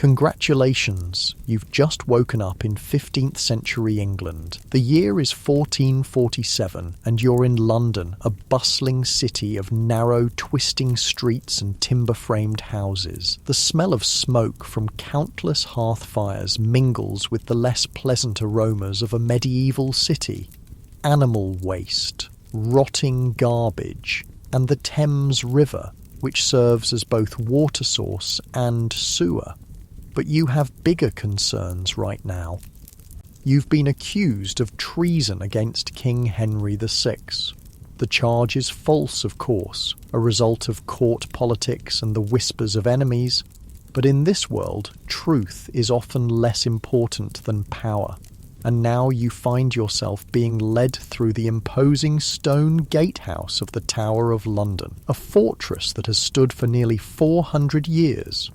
Congratulations, you've just woken up in 15th century England. The year is 1447 and you're in London, a bustling city of narrow, twisting streets and timber-framed houses. The smell of smoke from countless hearth fires mingles with the less pleasant aromas of a medieval city. Animal waste, rotting garbage, and the Thames River, which serves as both water source and sewer. But you have bigger concerns right now. You've been accused of treason against King Henry VI. The charge is false, of course, a result of court politics and the whispers of enemies. But in this world, truth is often less important than power. And now you find yourself being led through the imposing stone gatehouse of the Tower of London, a fortress that has stood for nearly 400 years.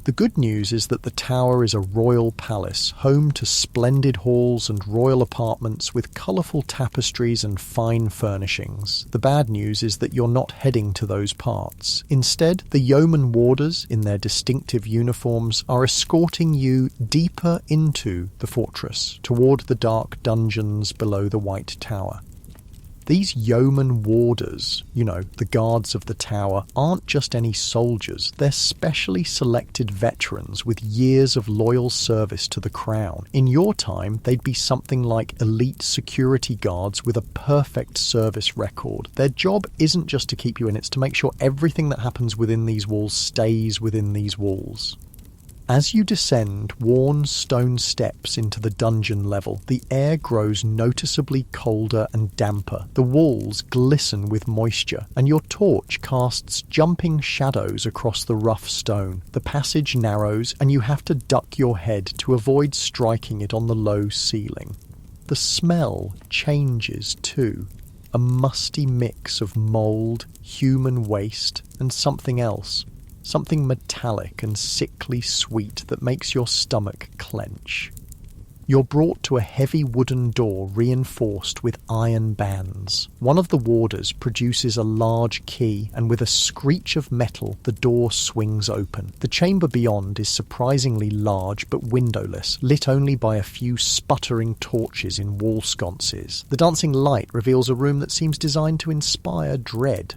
The good news is that the Tower is a royal palace, home to splendid halls and royal apartments with colourful tapestries and fine furnishings. The bad news is that you're not heading to those parts. Instead, the yeoman warders, in their distinctive uniforms, are escorting you deeper into the fortress, toward the dark dungeons below the White Tower. These yeoman warders, the guards of the tower, aren't just any soldiers. They're specially selected veterans with years of loyal service to the crown. In your time, they'd be something like elite security guards with a perfect service record. Their job isn't just to keep you in, it's to make sure everything that happens within these walls stays within these walls. As you descend worn stone steps into the dungeon level, the air grows noticeably colder and damper. The walls glisten with moisture, and your torch casts jumping shadows across the rough stone. The passage narrows, and you have to duck your head to avoid striking it on the low ceiling. The smell changes too. A musty mix of mould, human waste, and something else. Something metallic and sickly sweet that makes your stomach clench. You're brought to a heavy wooden door reinforced with iron bands. One of the warders produces a large key, and with a screech of metal, the door swings open. The chamber beyond is surprisingly large but windowless, lit only by a few sputtering torches in wall sconces. The dancing light reveals a room that seems designed to inspire dread.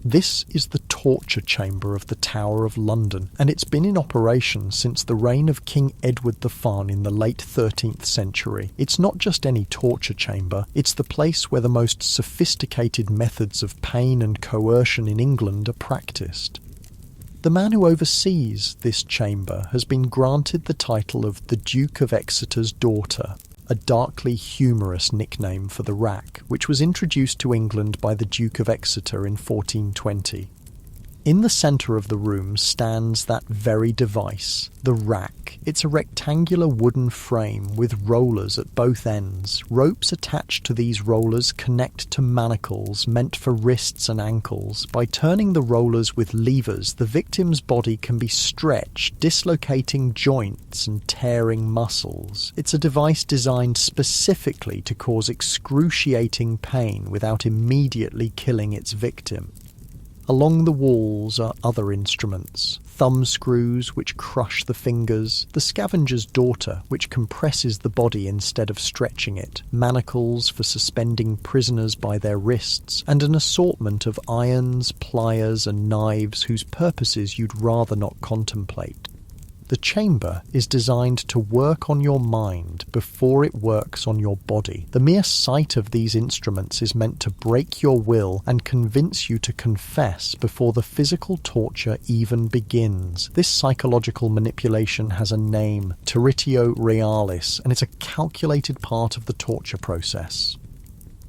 This is the torture chamber of the Tower of London, and it's been in operation since the reign of King Edward the Fawn in the late 13th century. It's not just any torture chamber, it's the place where the most sophisticated methods of pain and coercion in England are practiced. The man who oversees this chamber has been granted the title of the Duke of Exeter's daughter, a darkly humorous nickname for the rack, which was introduced to England by the Duke of Exeter in 1420. In the centre of the room stands that very device, the rack. It's a rectangular wooden frame with rollers at both ends. Ropes attached to these rollers connect to manacles meant for wrists and ankles. By turning the rollers with levers, the victim's body can be stretched, dislocating joints and tearing muscles. It's a device designed specifically to cause excruciating pain without immediately killing its victim. Along the walls are other instruments, thumb screws which crush the fingers, the scavenger's daughter which compresses the body instead of stretching it, manacles for suspending prisoners by their wrists, and an assortment of irons, pliers and knives whose purposes you'd rather not contemplate. The chamber is designed to work on your mind before it works on your body. The mere sight of these instruments is meant to break your will and convince you to confess before the physical torture even begins. This psychological manipulation has a name, territio realis, and it's a calculated part of the torture process.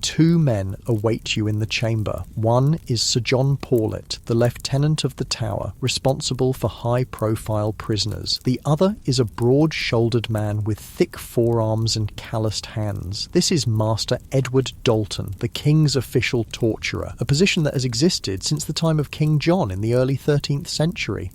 2 men await you in the chamber. One is Sir John Paulet, the lieutenant of the Tower, responsible for high-profile prisoners. The other is a broad-shouldered man with thick forearms and calloused hands. This is Master Edward Dalton, the King's official torturer, a position that has existed since the time of King John in the early 13th century.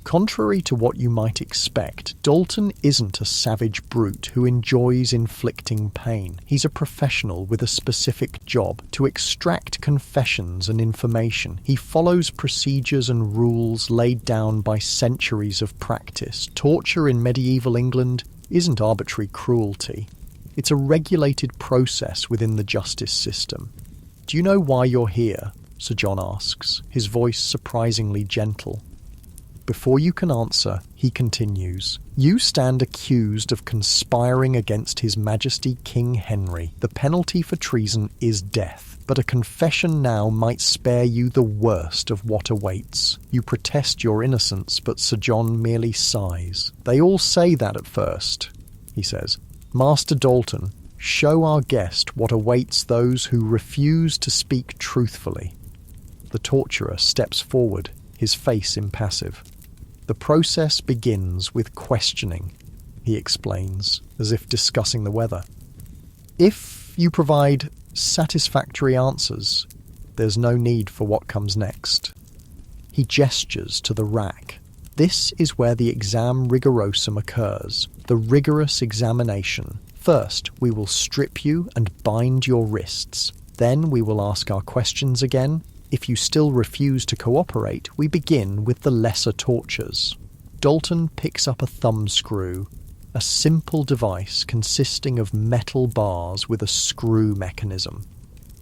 Contrary to what you might expect, Dalton isn't a savage brute who enjoys inflicting pain. He's a professional with a specific job: to extract confessions and information. He follows procedures and rules laid down by centuries of practice. Torture in medieval England isn't arbitrary cruelty. It's a regulated process within the justice system. "Do you know why you're here?" Sir John asks, his voice surprisingly gentle. Before you can answer, he continues, "You stand accused of conspiring against His Majesty King Henry. The penalty for treason is death, but a confession now might spare you the worst of what awaits." You protest your innocence, but Sir John merely sighs. "They all say that at first," he says. "Master Dalton, show our guest what awaits those who refuse to speak truthfully." The torturer steps forward, his face impassive. "The process begins with questioning," he explains, as if discussing the weather. "If you provide satisfactory answers, there's no need for what comes next." He gestures to the rack. This is where the exam rigorosum occurs, the rigorous examination. First, we will strip you and bind your wrists. Then we will ask our questions again. If you still refuse to cooperate, we begin with the lesser tortures. Dalton picks up a thumbscrew, a simple device consisting of metal bars with a screw mechanism.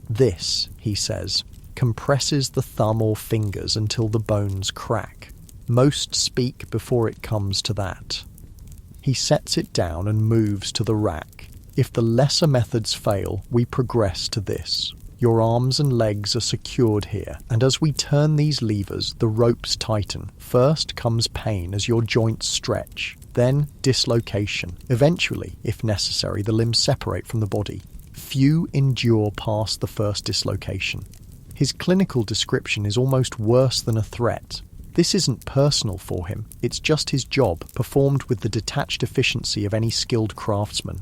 "This," he says, compresses the thumb or fingers until the bones crack. Most speak before it comes to that. He sets it down and moves to the rack. If the lesser methods fail, we progress to this. Your arms and legs are secured here, and as we turn these levers, the ropes tighten. First comes pain as your joints stretch, then dislocation. Eventually, if necessary, the limbs separate from the body. Few endure past the first dislocation. His clinical description is almost worse than a threat. This isn't personal for him, it's just his job, performed with the detached efficiency of any skilled craftsman.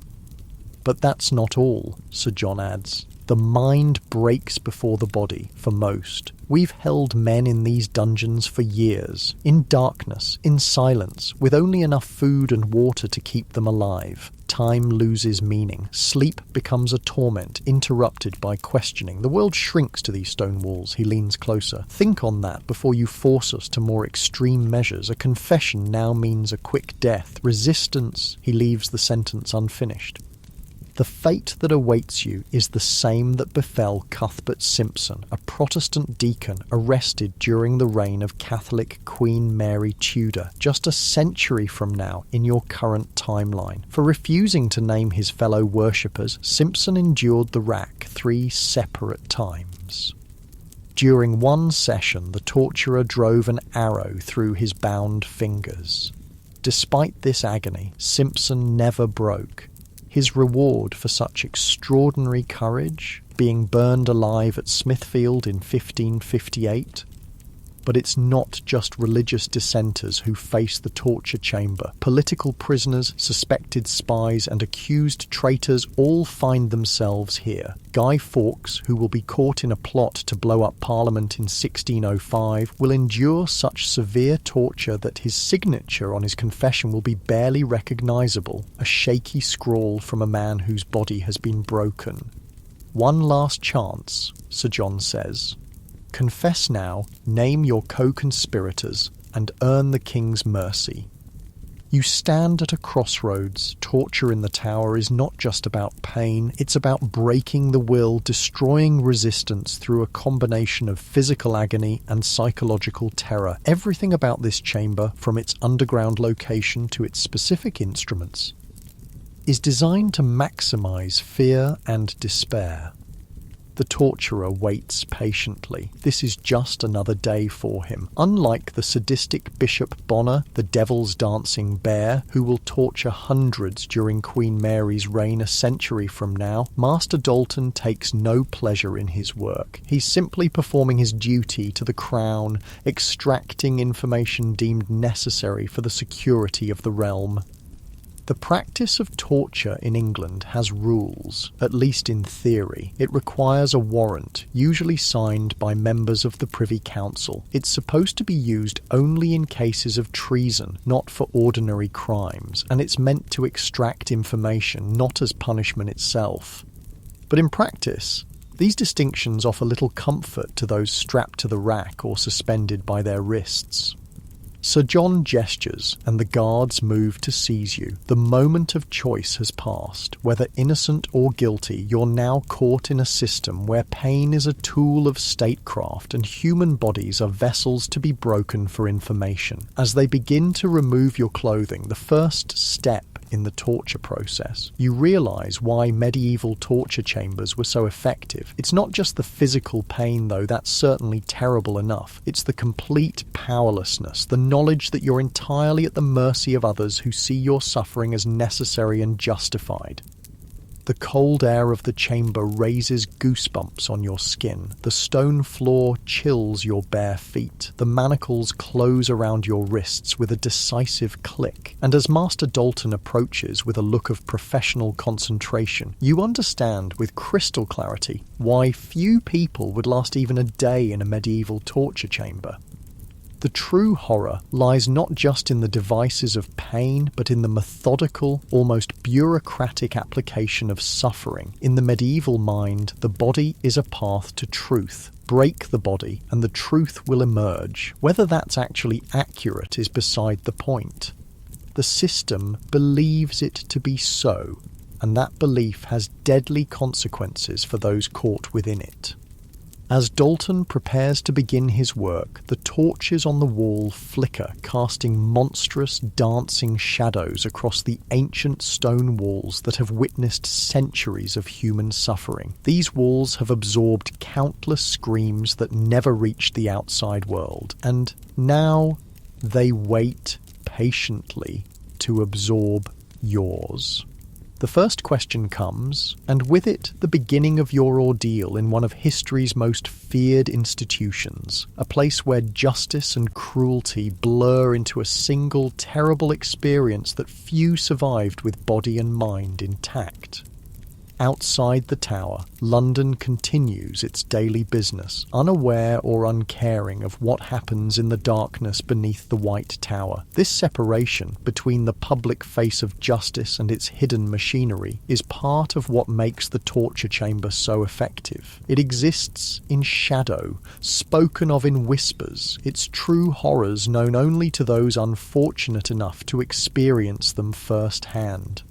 But that's not all, Sir John adds. The mind breaks before the body, for most. We've held men in these dungeons for years, in darkness, in silence, with only enough food and water to keep them alive. Time loses meaning. Sleep becomes a torment, interrupted by questioning. The world shrinks to these stone walls. He leans closer. Think on that before you force us to more extreme measures. A confession now means a quick death. Resistance, he leaves the sentence unfinished. The fate that awaits you is the same that befell Cuthbert Simpson, a Protestant deacon arrested during the reign of Catholic Queen Mary Tudor, just a century from now in your current timeline. For refusing to name his fellow worshippers, Simpson endured the rack 3 separate times. During one session, the torturer drove an arrow through his bound fingers. Despite this agony, Simpson never broke. His reward for such extraordinary courage, being burned alive at Smithfield in 1558. But it's not just religious dissenters who face the torture chamber. Political prisoners, suspected spies, and accused traitors all find themselves here. Guy Fawkes, who will be caught in a plot to blow up Parliament in 1605, will endure such severe torture that his signature on his confession will be barely recognisable, a shaky scrawl from a man whose body has been broken. "One last chance," Sir John says. "Confess now, name your co-conspirators, and earn the king's mercy." You stand at a crossroads. Torture in the tower is not just about pain, it's about breaking the will, destroying resistance through a combination of physical agony and psychological terror. Everything about this chamber, from its underground location to its specific instruments, is designed to maximize fear and despair. The torturer waits patiently. This is just another day for him. Unlike the sadistic Bishop Bonner, the devil's dancing bear, who will torture hundreds during Queen Mary's reign a century from now, Master Dalton takes no pleasure in his work. He's simply performing his duty to the crown, extracting information deemed necessary for the security of the realm. The practice of torture in England has rules, at least in theory. It requires a warrant, usually signed by members of the Privy Council. It's supposed to be used only in cases of treason, not for ordinary crimes, and it's meant to extract information, not as punishment itself. But in practice, these distinctions offer little comfort to those strapped to the rack or suspended by their wrists. Sir John gestures, and the guards move to seize you. The moment of choice has passed. Whether innocent or guilty, you're now caught in a system where pain is a tool of statecraft and human bodies are vessels to be broken for information. As they begin to remove your clothing, the first step in the torture process, you realise why medieval torture chambers were so effective. It's not just the physical pain, though, that's certainly terrible enough. It's the complete powerlessness, the knowledge that you're entirely at the mercy of others who see your suffering as necessary and justified. The cold air of the chamber raises goosebumps on your skin. The stone floor chills your bare feet. The manacles close around your wrists with a decisive click. And as Master Dalton approaches with a look of professional concentration, you understand with crystal clarity why few people would last even a day in a medieval torture chamber. The true horror lies not just in the devices of pain, but in the methodical, almost bureaucratic application of suffering. In the medieval mind, the body is a path to truth. Break the body, and the truth will emerge. Whether that's actually accurate is beside the point. The system believes it to be so, and that belief has deadly consequences for those caught within it. As Dalton prepares to begin his work, the torches on the wall flicker, casting monstrous, dancing shadows across the ancient stone walls that have witnessed centuries of human suffering. These walls have absorbed countless screams that never reached the outside world, and now they wait patiently to absorb yours. The first question comes, and with it the beginning of your ordeal in one of history's most feared institutions, a place where justice and cruelty blur into a single terrible experience that few survived with body and mind intact. Outside the tower, London continues its daily business, unaware or uncaring of what happens in the darkness beneath the White Tower. This separation between the public face of justice and its hidden machinery is part of what makes the torture chamber so effective. It exists in shadow, spoken of in whispers, its true horrors known only to those unfortunate enough to experience them firsthand.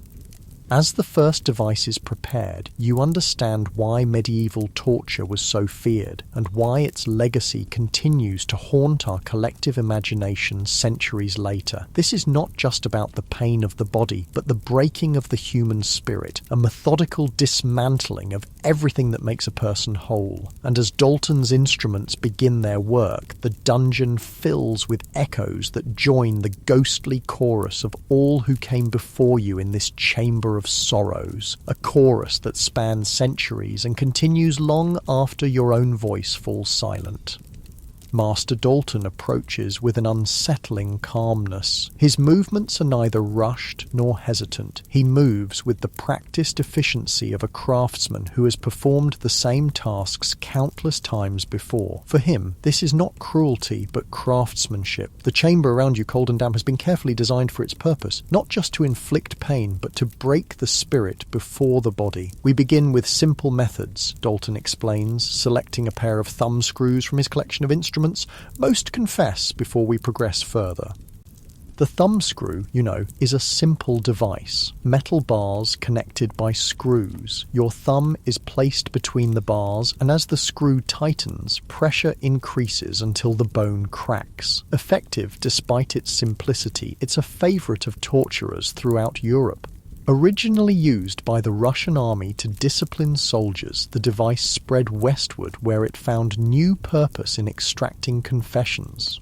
As the first device is prepared, you understand why medieval torture was so feared, and why its legacy continues to haunt our collective imagination centuries later. This is not just about the pain of the body, but the breaking of the human spirit, a methodical dismantling of everything that makes a person whole. And as Dalton's instruments begin their work, the dungeon fills with echoes that join the ghostly chorus of all who came before you in this chamber of sorrows, a chorus that spans centuries and continues long after your own voice falls silent. Master Dalton approaches with an unsettling calmness. His movements are neither rushed nor hesitant. He moves with the practiced efficiency of a craftsman who has performed the same tasks countless times before. For him, this is not cruelty, but craftsmanship. The chamber around you, cold and damp, has been carefully designed for its purpose, not just to inflict pain, but to break the spirit before the body. We begin with simple methods, Dalton explains, selecting a pair of thumb screws from his collection of instruments. Most confess before we progress further. The thumb screw, is a simple device. Metal bars connected by screws. Your thumb is placed between the bars, and as the screw tightens, pressure increases until the bone cracks. Effective despite its simplicity, it's a favourite of torturers throughout Europe. Originally used by the Russian army to discipline soldiers, the device spread westward where it found new purpose in extracting confessions.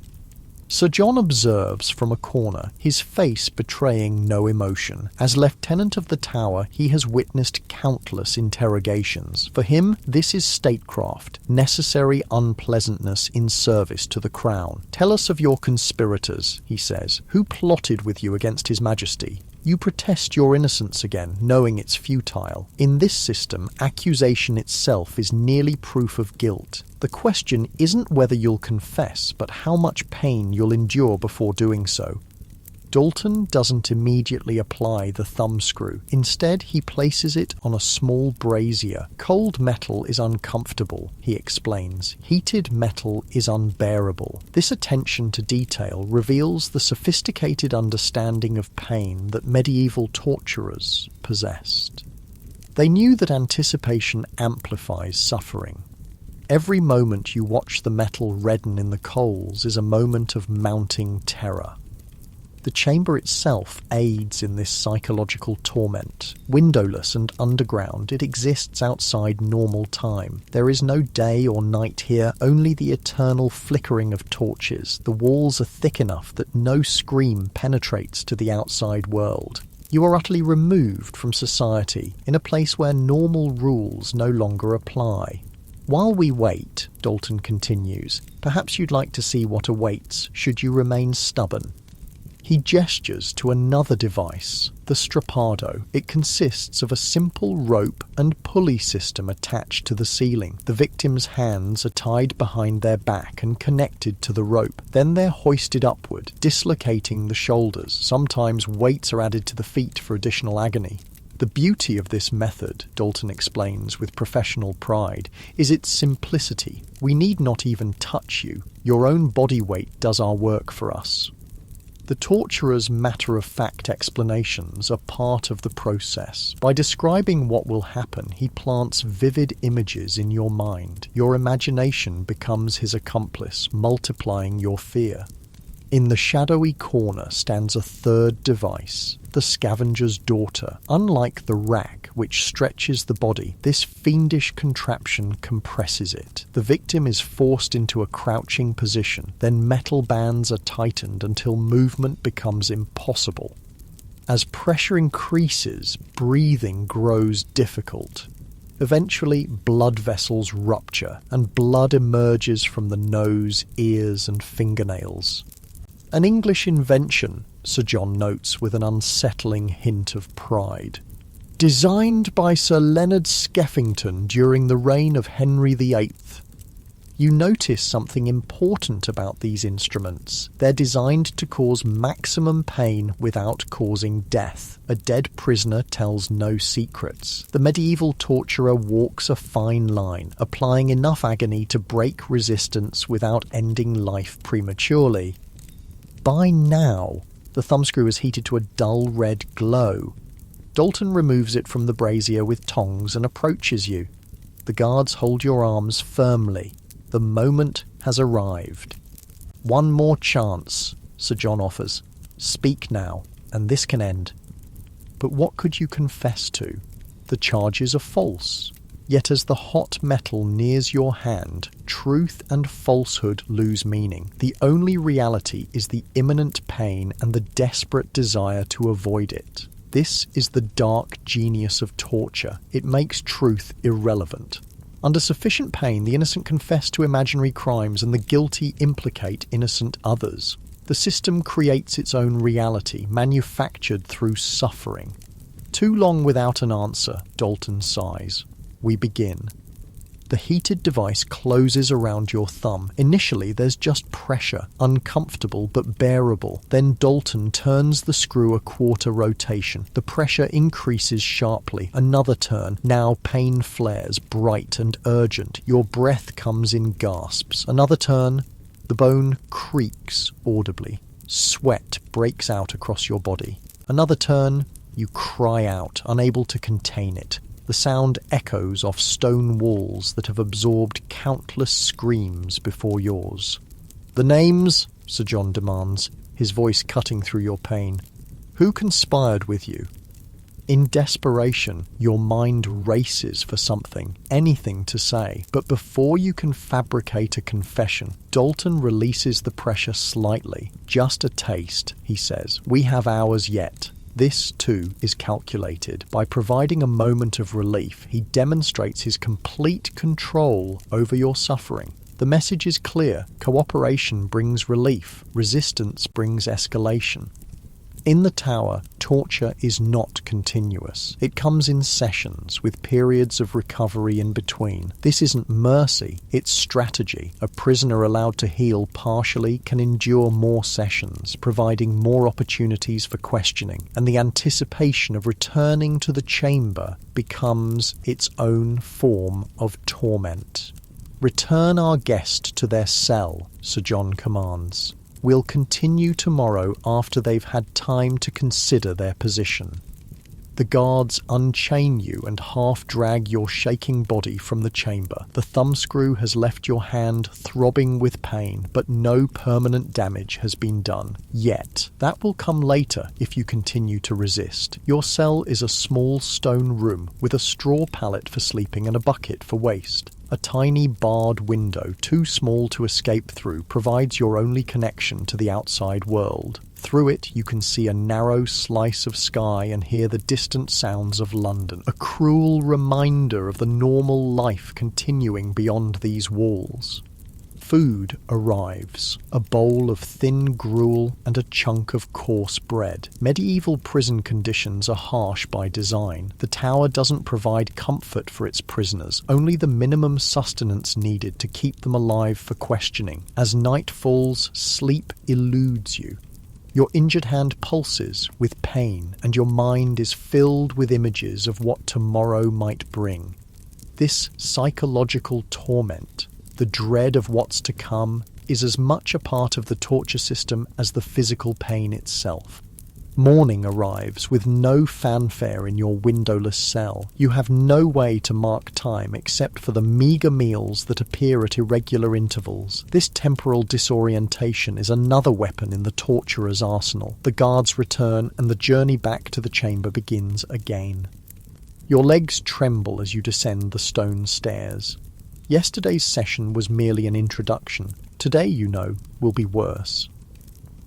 Sir John observes from a corner, his face betraying no emotion. As Lieutenant of the Tower, he has witnessed countless interrogations. For him, this is statecraft, necessary unpleasantness in service to the crown. "Tell us of your conspirators," he says. "Who plotted with you against His Majesty?" You protest your innocence again, knowing it's futile. In this system, accusation itself is nearly proof of guilt. The question isn't whether you'll confess, but how much pain you'll endure before doing so. Dalton doesn't immediately apply the thumbscrew. Instead, he places it on a small brazier. Cold metal is uncomfortable, he explains. Heated metal is unbearable. This attention to detail reveals the sophisticated understanding of pain that medieval torturers possessed. They knew that anticipation amplifies suffering. Every moment you watch the metal redden in the coals is a moment of mounting terror. The chamber itself aids in this psychological torment. Windowless and underground, it exists outside normal time. There is no day or night here, only the eternal flickering of torches. The walls are thick enough that no scream penetrates to the outside world. You are utterly removed from society, in a place where normal rules no longer apply. While we wait, Dalton continues, perhaps you'd like to see what awaits should you remain stubborn. He gestures to another device, the strappado. It consists of a simple rope and pulley system attached to the ceiling. The victim's hands are tied behind their back and connected to the rope. Then they're hoisted upward, dislocating the shoulders. Sometimes weights are added to the feet for additional agony. The beauty of this method, Dalton explains with professional pride, is its simplicity. We need not even touch you. Your own body weight does our work for us. The torturer's matter-of-fact explanations are part of the process. By describing what will happen, he plants vivid images in your mind. Your imagination becomes his accomplice, multiplying your fear. In the shadowy corner stands a third device, the scavenger's daughter. Unlike the rack, which stretches the body, this fiendish contraption compresses it. The victim is forced into a crouching position, then metal bands are tightened until movement becomes impossible. As pressure increases, breathing grows difficult. Eventually, blood vessels rupture, and blood emerges from the nose, ears, and fingernails. An English invention, Sir John notes with an unsettling hint of pride. Designed by Sir Leonard Skeffington during the reign of Henry VIII. You notice something important about these instruments. They're designed to cause maximum pain without causing death. A dead prisoner tells no secrets. The medieval torturer walks a fine line, applying enough agony to break resistance without ending life prematurely. By now, the thumbscrew is heated to a dull red glow. Dalton removes it from the brazier with tongs and approaches you. The guards hold your arms firmly. The moment has arrived. One more chance, Sir John offers. Speak now, and this can end. But what could you confess to? The charges are false. Yet as the hot metal nears your hand, truth and falsehood lose meaning. The only reality is the imminent pain and the desperate desire to avoid it. This is the dark genius of torture. It makes truth irrelevant. Under sufficient pain, the innocent confess to imaginary crimes and the guilty implicate innocent others. The system creates its own reality, manufactured through suffering. Too long without an answer, Dalton sighs. We begin. The heated device closes around your thumb. Initially, there's just pressure, uncomfortable but bearable. Then Dalton turns the screw a quarter rotation. The pressure increases sharply. Another turn. Now pain flares, bright and urgent. Your breath comes in gasps. Another turn. The bone creaks audibly. Sweat breaks out across your body. Another turn. You cry out, unable to contain it. The sound echoes off stone walls that have absorbed countless screams before yours. The names, Sir John demands, his voice cutting through your pain. Who conspired with you? In desperation, your mind races for something, anything to say. But before you can fabricate a confession, Dalton releases the pressure slightly. Just a taste, he says. We have hours yet. This, too, is calculated. By providing a moment of relief, he demonstrates his complete control over your suffering. The message is clear. Cooperation brings relief. Resistance brings escalation. In the tower, torture is not continuous. It comes in sessions, with periods of recovery in between. This isn't mercy, it's strategy. A prisoner allowed to heal partially can endure more sessions, providing more opportunities for questioning, and the anticipation of returning to the chamber becomes its own form of torment. "Return our guest to their cell," Sir John commands. "We'll continue tomorrow after they've had time to consider their position." The guards unchain you and half-drag your shaking body from the chamber. The thumbscrew has left your hand throbbing with pain, but no permanent damage has been done. Yet. That will come later if you continue to resist. Your cell is a small stone room with a straw pallet for sleeping and a bucket for waste. A tiny barred window, too small to escape through, provides your only connection to the outside world. Through it, you can see a narrow slice of sky and hear the distant sounds of London, a cruel reminder of the normal life continuing beyond these walls. Food arrives, a bowl of thin gruel and a chunk of coarse bread. Medieval prison conditions are harsh by design. The tower doesn't provide comfort for its prisoners, only the minimum sustenance needed to keep them alive for questioning. As night falls, sleep eludes you. Your injured hand pulses with pain, and your mind is filled with images of what tomorrow might bring. This psychological torment, the dread of what's to come, is as much a part of the torture system as the physical pain itself. Morning arrives with no fanfare in your windowless cell. You have no way to mark time except for the meagre meals that appear at irregular intervals. This temporal disorientation is another weapon in the torturer's arsenal. The guards return and the journey back to the chamber begins again. Your legs tremble as you descend the stone stairs. Yesterday's session was merely an introduction. Today, you know, will be worse.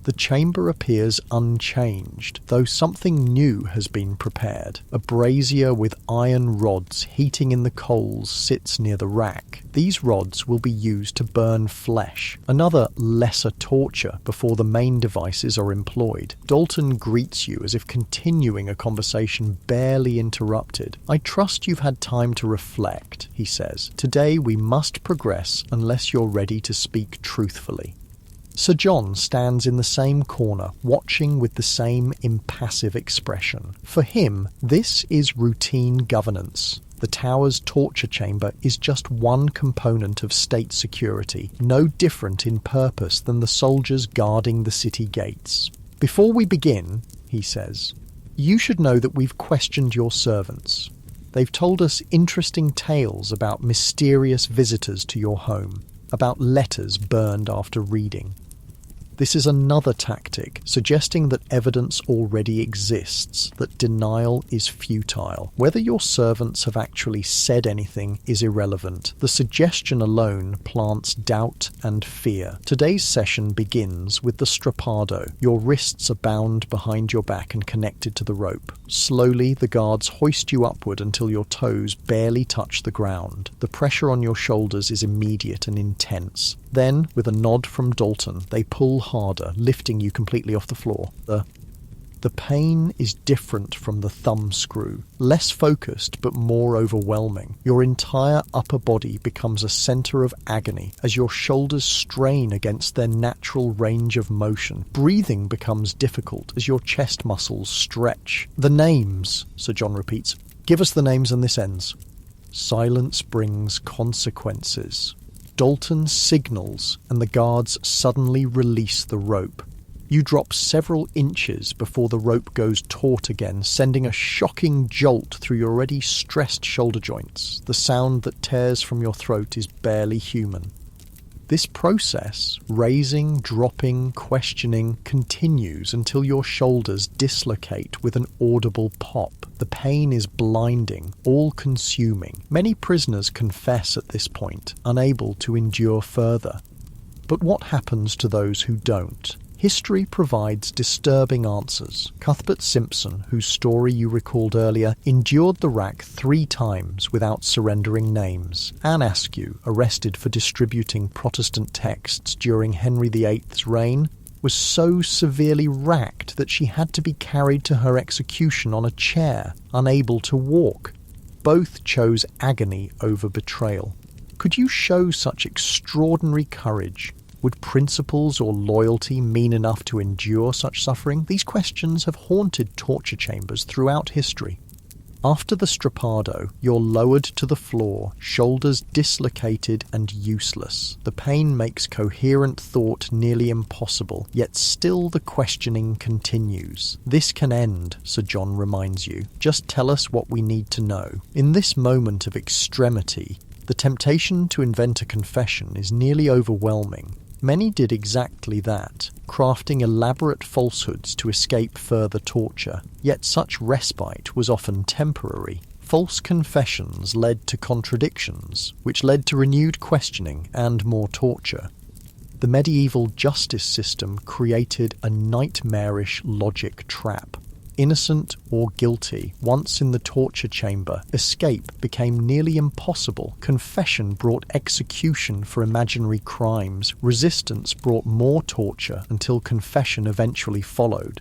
The chamber appears unchanged, though something new has been prepared. A brazier with iron rods heating in the coals sits near the rack. These rods will be used to burn flesh, another lesser torture before the main devices are employed. Dalton greets you as if continuing a conversation barely interrupted. "I trust you've had time to reflect," he says. "Today we must progress unless you're ready to speak truthfully." Sir John stands in the same corner, watching with the same impassive expression. For him, this is routine governance. The tower's torture chamber is just one component of state security, no different in purpose than the soldiers guarding the city gates. "Before we begin," he says, "you should know that we've questioned your servants. They've told us interesting tales about mysterious visitors to your home, about letters burned after reading. This is another tactic, suggesting that evidence already exists, that denial is futile. Whether your servants have actually said anything is irrelevant. The suggestion alone plants doubt and fear. Today's session begins with the strappado. Your wrists are bound behind your back and connected to the rope. Slowly, the guards hoist you upward until your toes barely touch the ground. The pressure on your shoulders is immediate and intense. Then, with a nod from Dalton, they pull harder, lifting you completely off the floor. The pain is different from the thumb screw, less focused but more overwhelming. Your entire upper body becomes a center of agony as your shoulders strain against their natural range of motion. Breathing becomes difficult as your chest muscles stretch. "The names," Sir John repeats. "Give us the names and this ends." Silence brings consequences. Dalton signals and the guards suddenly release the rope. You drop several inches before the rope goes taut again, sending a shocking jolt through your already stressed shoulder joints. The sound that tears from your throat is barely human. This process, raising, dropping, questioning, continues until your shoulders dislocate with an audible pop. The pain is blinding, all-consuming. Many prisoners confess at this point, unable to endure further. But what happens to those who don't? History provides disturbing answers. Cuthbert Simpson, whose story you recalled earlier, endured the rack 3 times without surrendering names. Anne Askew, arrested for distributing Protestant texts during Henry VIII's reign, was so severely racked that she had to be carried to her execution on a chair, unable to walk. Both chose agony over betrayal. Could you show such extraordinary courage? Would principles or loyalty mean enough to endure such suffering? These questions have haunted torture chambers throughout history. After the strappado, you're lowered to the floor, shoulders dislocated and useless. The pain makes coherent thought nearly impossible, yet still the questioning continues. This can end, Sir John reminds you. Just tell us what we need to know. In this moment of extremity, the temptation to invent a confession is nearly overwhelming. Many did exactly that, crafting elaborate falsehoods to escape further torture. Yet such respite was often temporary. False confessions led to contradictions, which led to renewed questioning and more torture. The medieval justice system created a nightmarish logic trap. Innocent or guilty, once in the torture chamber, escape became nearly impossible. Confession brought execution for imaginary crimes. Resistance brought more torture until confession eventually followed.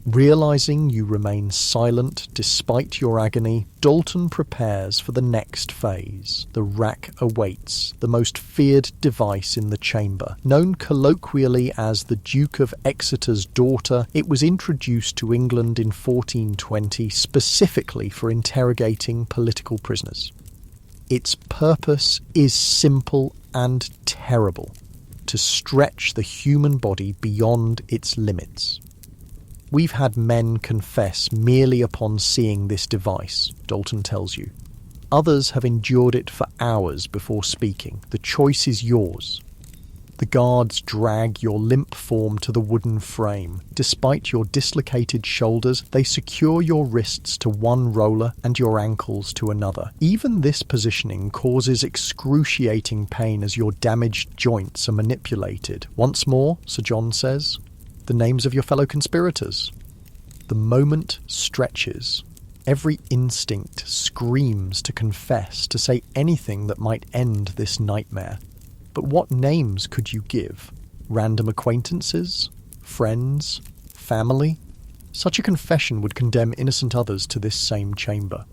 Realizing you remain silent despite your agony, Dalton prepares for the next phase. The rack awaits, the most feared device in the chamber. Known colloquially as the Duke of Exeter's daughter, it was introduced to England in 1420 specifically for interrogating political prisoners. Its purpose is simple and terrible: to stretch the human body beyond its limits. We've had men confess merely upon seeing this device, Dalton tells you. Others have endured it for hours before speaking. The choice is yours. The guards drag your limp form to the wooden frame. Despite your dislocated shoulders, they secure your wrists to one roller and your ankles to another. Even this positioning causes excruciating pain as your damaged joints are manipulated. Once more, Sir John says, the names of your fellow conspirators. The moment stretches. Every instinct screams to confess, to say anything that might end this nightmare. But what names could you give? Random acquaintances? Friends? Family? Such a confession would condemn innocent others to this same chamber.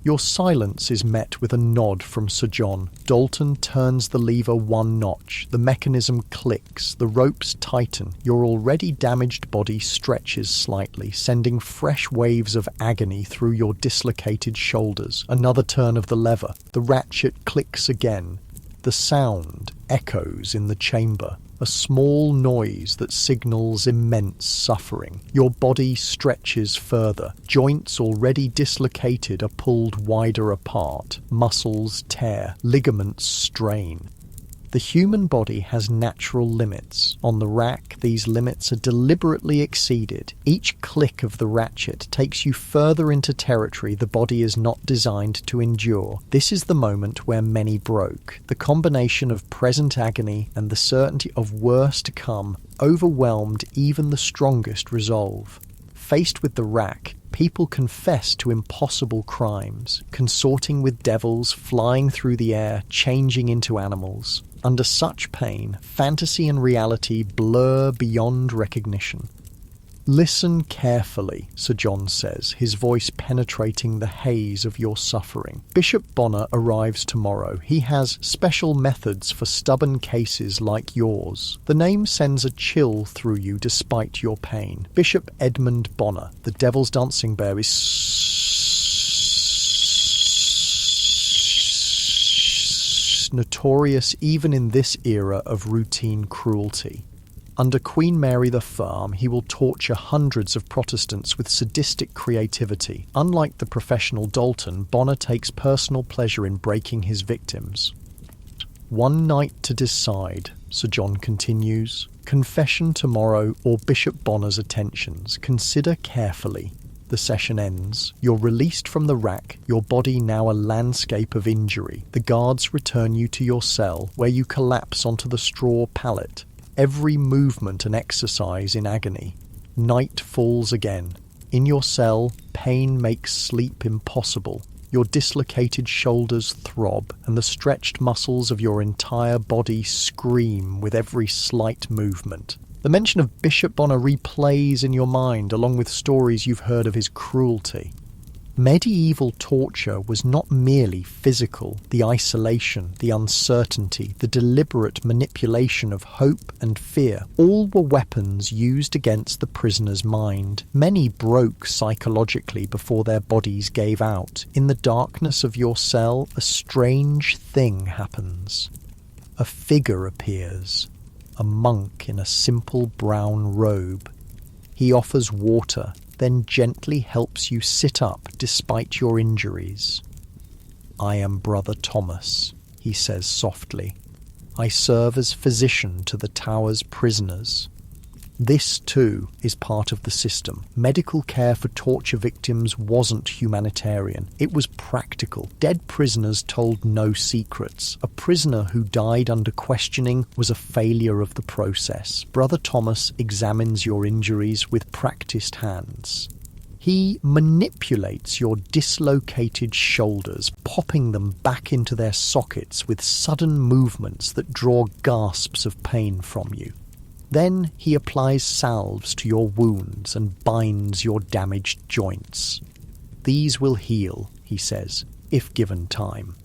Your silence is met with a nod from Sir John. Dalton turns the lever one notch. The mechanism clicks. The ropes tighten. Your already damaged body stretches slightly, sending fresh waves of agony through your dislocated shoulders. Another turn of the lever. The ratchet clicks again. The sound echoes in the chamber. A small noise that signals immense suffering. Your body stretches further. Joints already dislocated are pulled wider apart. Muscles tear. Ligaments strain. The human body has natural limits. On the rack, these limits are deliberately exceeded. Each click of the ratchet takes you further into territory the body is not designed to endure. This is the moment where many broke. The combination of present agony and the certainty of worse to come overwhelmed even the strongest resolve. Faced with the rack, people confess to impossible crimes, consorting with devils, flying through the air, changing into animals. Under such pain, fantasy and reality blur beyond recognition. Listen carefully, Sir John says, his voice penetrating the haze of your suffering. Bishop Bonner arrives tomorrow. He has special methods for stubborn cases like yours. The name sends a chill through you despite your pain. Bishop Edmund Bonner, the Devil's Dancing Bear, is notorious even in this era of routine cruelty. Under Queen Mary the Firm, he will torture hundreds of Protestants with sadistic creativity. Unlike the professional Dalton, Bonner takes personal pleasure in breaking his victims. One night to decide, Sir John continues. Confession tomorrow or Bishop Bonner's attentions. Consider carefully. The session ends. You're released from the rack, your body now a landscape of injury. The guards return you to your cell, where you collapse onto the straw pallet. Every movement an exercise in agony. Night falls again. In your cell, pain makes sleep impossible. Your dislocated shoulders throb, and the stretched muscles of your entire body scream with every slight movement. The mention of Bishop Bonner replays in your mind along with stories you've heard of his cruelty. Medieval torture was not merely physical. The isolation, the uncertainty, the deliberate manipulation of hope and fear, all were weapons used against the prisoner's mind. Many broke psychologically before their bodies gave out. In the darkness of your cell, a strange thing happens. A figure appears, a monk in a simple brown robe. He offers water, then gently helps you sit up despite your injuries. "I am Brother Thomas," he says softly. "I serve as physician to the tower's prisoners." This, too, is part of the system. Medical care for torture victims wasn't humanitarian. It was practical. Dead prisoners told no secrets. A prisoner who died under questioning was a failure of the process. Brother Thomas examines your injuries with practiced hands. He manipulates your dislocated shoulders, popping them back into their sockets with sudden movements that draw gasps of pain from you. Then he applies salves to your wounds and binds your damaged joints. "These will heal," he says, "if given time."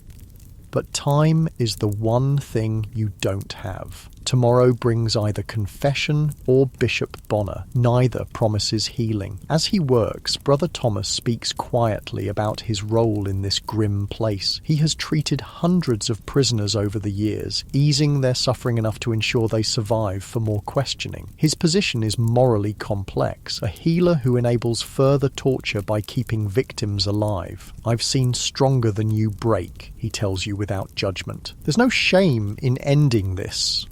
But time is the one thing you don't have. Tomorrow brings either confession or Bishop Bonner. Neither promises healing. As he works, Brother Thomas speaks quietly about his role in this grim place. He has treated hundreds of prisoners over the years, easing their suffering enough to ensure they survive for more questioning. His position is morally complex, a healer who enables further torture by keeping victims alive. "I've seen stronger than you break," he tells you without judgment. There's no shame in ending this.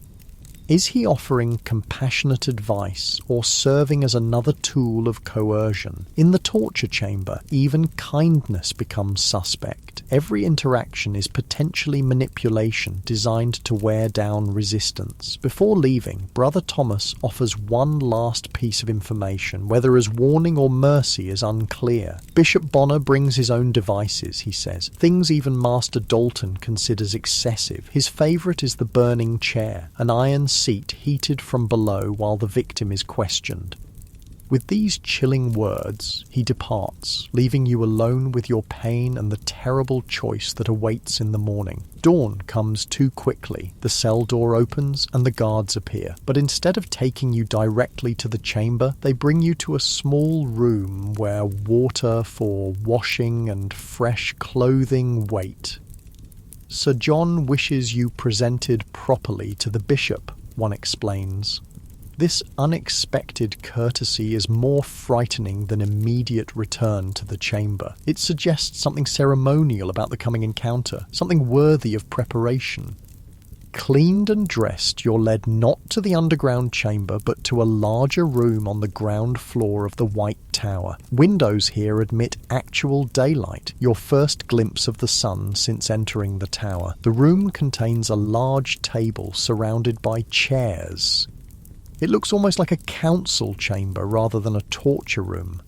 Is he offering compassionate advice or serving as another tool of coercion? In the torture chamber, even kindness becomes suspect. Every interaction is potentially manipulation designed to wear down resistance. Before leaving, Brother Thomas offers one last piece of information, whether as warning or mercy is unclear. Bishop Bonner brings his own devices, he says, things even Master Dalton considers excessive. His favourite is the burning chair, an iron seat heated from below while the victim is questioned. With these chilling words, he departs, leaving you alone with your pain and the terrible choice that awaits in the morning. Dawn comes too quickly. The cell door opens and the guards appear. But instead of taking you directly to the chamber, they bring you to a small room where water for washing and fresh clothing wait. Sir John wishes you presented properly to the bishop, one explains. This unexpected courtesy is more frightening than immediate return to the chamber. It suggests something ceremonial about the coming encounter, something worthy of preparation. Cleaned and dressed, you're led not to the underground chamber, but to a larger room on the ground floor of the White Tower. Windows here admit actual daylight, your first glimpse of the sun since entering the tower. The room contains a large table surrounded by chairs. It looks almost like a council chamber rather than a torture room.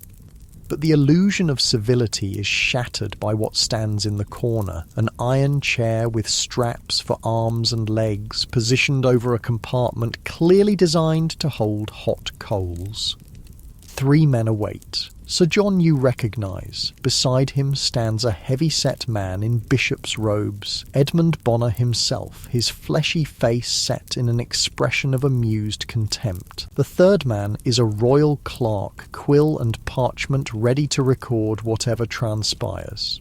But the illusion of civility is shattered by what stands in the corner, an iron chair with straps for arms and legs positioned over a compartment clearly designed to hold hot coals. 3 men await. Sir John you recognise. Beside him stands a heavy-set man in bishop's robes, Edmund Bonner himself, his fleshy face set in an expression of amused contempt. The third man is a royal clerk, quill and parchment ready to record whatever transpires.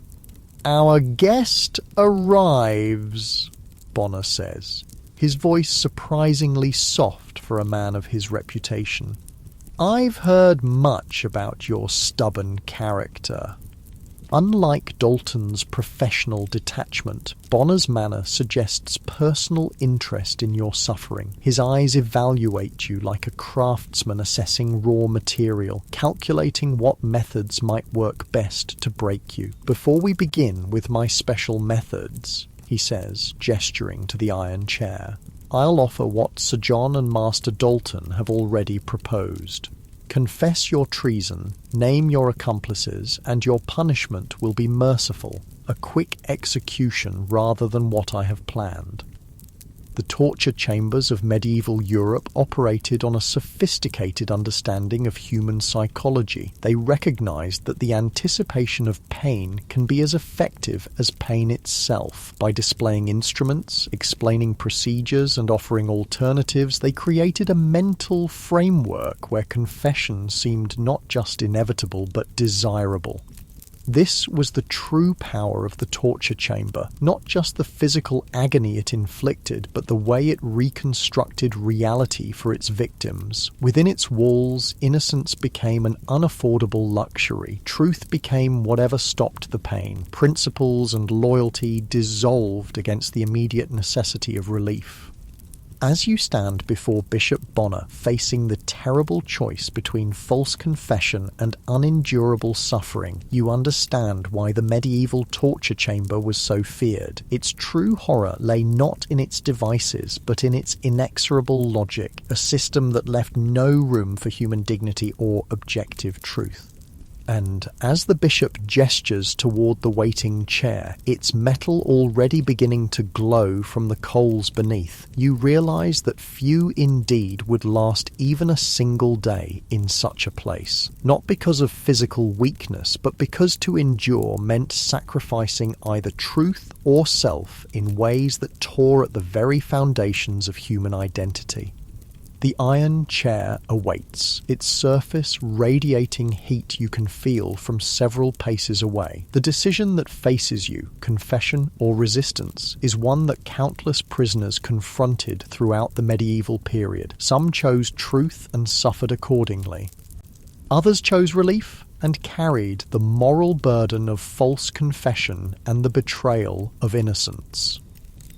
"Our guest arrives," Bonner says, his voice surprisingly soft for a man of his reputation. "I've heard much about your stubborn character." Unlike Dalton's professional detachment, Bonner's manner suggests personal interest in your suffering. His eyes evaluate you like a craftsman assessing raw material, calculating what methods might work best to break you. "Before we begin with my special methods," he says, gesturing to the iron chair, "I'll offer what Sir John and Master Dalton have already proposed. Confess your treason, name your accomplices, and your punishment will be merciful, a quick execution rather than what I have planned." The torture chambers of medieval Europe operated on a sophisticated understanding of human psychology. They recognized that the anticipation of pain can be as effective as pain itself. By displaying instruments, explaining procedures, and offering alternatives, they created a mental framework where confession seemed not just inevitable but desirable. This was the true power of the torture chamber, not just the physical agony it inflicted, but the way it reconstructed reality for its victims. Within its walls, innocence became an unaffordable luxury. Truth became whatever stopped the pain. Principles and loyalty dissolved against the immediate necessity of relief. As you stand before Bishop Bonner facing the terrible choice between false confession and unendurable suffering, you understand why the medieval torture chamber was so feared. Its true horror lay not in its devices, but in its inexorable logic, a system that left no room for human dignity or objective truth. And as the bishop gestures toward the waiting chair, its metal already beginning to glow from the coals beneath, you realize that few indeed would last even a single day in such a place. Not because of physical weakness, but because to endure meant sacrificing either truth or self in ways that tore at the very foundations of human identity. The iron chair awaits, its surface radiating heat you can feel from several paces away. The decision that faces you, confession or resistance, is one that countless prisoners confronted throughout the medieval period. Some chose truth and suffered accordingly. Others chose relief and carried the moral burden of false confession and the betrayal of innocence.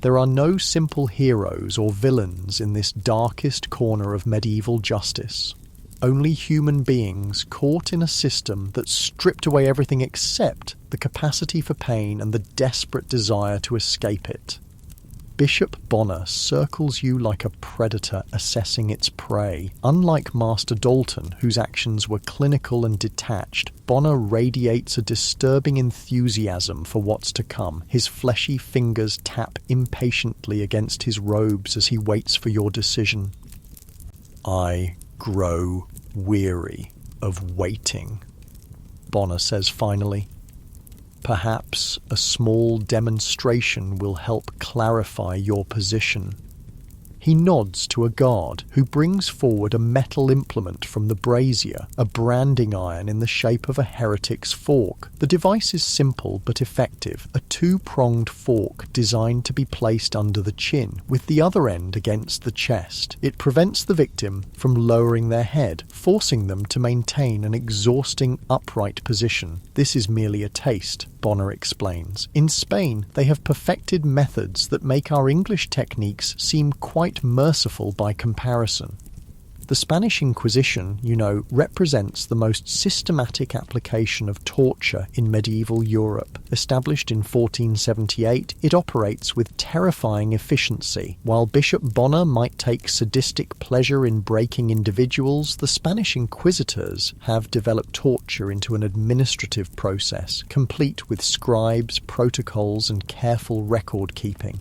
There are no simple heroes or villains in this darkest corner of medieval justice. Only human beings caught in a system that stripped away everything except the capacity for pain and the desperate desire to escape it. Bishop Bonner circles you like a predator assessing its prey. Unlike Master Dalton, whose actions were clinical and detached, Bonner radiates a disturbing enthusiasm for what's to come. His fleshy fingers tap impatiently against his robes as he waits for your decision. "I grow weary of waiting," Bonner says finally. "Perhaps a small demonstration will help clarify your position." He nods to a guard who brings forward a metal implement from the brazier, a branding iron in the shape of a heretic's fork. The device is simple but effective, a two-pronged fork designed to be placed under the chin, with the other end against the chest. It prevents the victim from lowering their head, forcing them to maintain an exhausting upright position. This is merely a taste, Bonner explains. In Spain, they have perfected methods that make our English techniques seem quite merciful by comparison. The Spanish Inquisition, represents the most systematic application of torture in medieval Europe. Established in 1478, it operates with terrifying efficiency. While Bishop Bonner might take sadistic pleasure in breaking individuals, the Spanish Inquisitors have developed torture into an administrative process, complete with scribes, protocols, and careful record-keeping.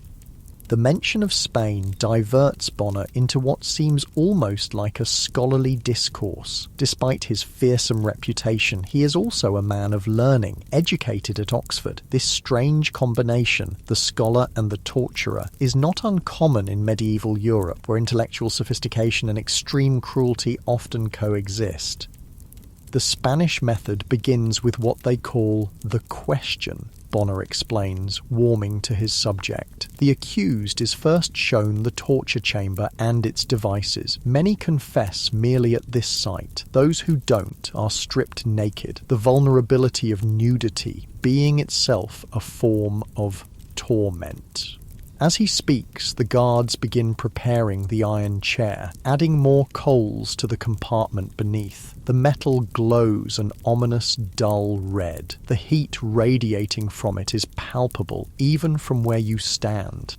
The mention of Spain diverts Bonner into what seems almost like a scholarly discourse. Despite his fearsome reputation, he is also a man of learning, educated at Oxford. This strange combination, the scholar and the torturer, is not uncommon in medieval Europe, where intellectual sophistication and extreme cruelty often coexist. The Spanish method begins with what they call the question, Bonner explains, warming to his subject. The accused is first shown the torture chamber and its devices. Many confess merely at this sight. Those who don't are stripped naked. The vulnerability of nudity being itself a form of torment. As he speaks, the guards begin preparing the iron chair, adding more coals to the compartment beneath. The metal glows an ominous dull red. The heat radiating from it is palpable, even from where you stand.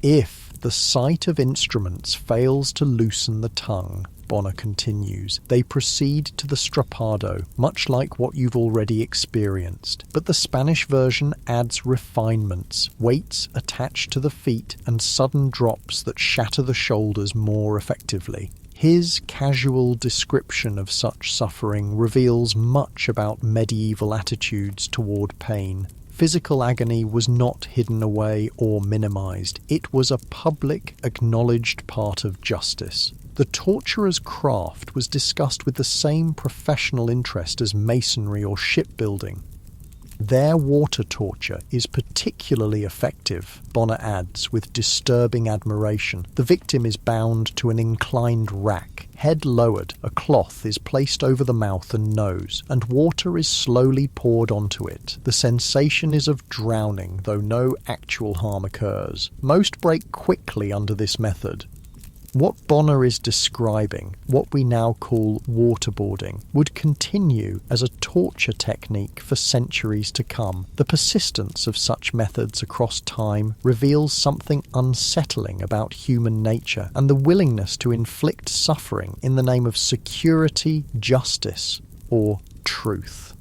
If the sight of instruments fails to loosen the tongue, Bonner continues. They proceed to the strappado, much like what you've already experienced. But the Spanish version adds refinements, weights attached to the feet and sudden drops that shatter the shoulders more effectively. His casual description of such suffering reveals much about medieval attitudes toward pain. Physical agony was not hidden away or minimized. It was a public, acknowledged part of justice. The torturer's craft was discussed with the same professional interest as masonry or shipbuilding. Their water torture is particularly effective, Bonner adds with disturbing admiration. The victim is bound to an inclined rack. Head lowered, a cloth is placed over the mouth and nose, and water is slowly poured onto it. The sensation is of drowning, though no actual harm occurs. Most break quickly under this method. What Bonner is describing, what we now call waterboarding, would continue as a torture technique for centuries to come. The persistence of such methods across time reveals something unsettling about human nature and the willingness to inflict suffering in the name of security, justice, or truth.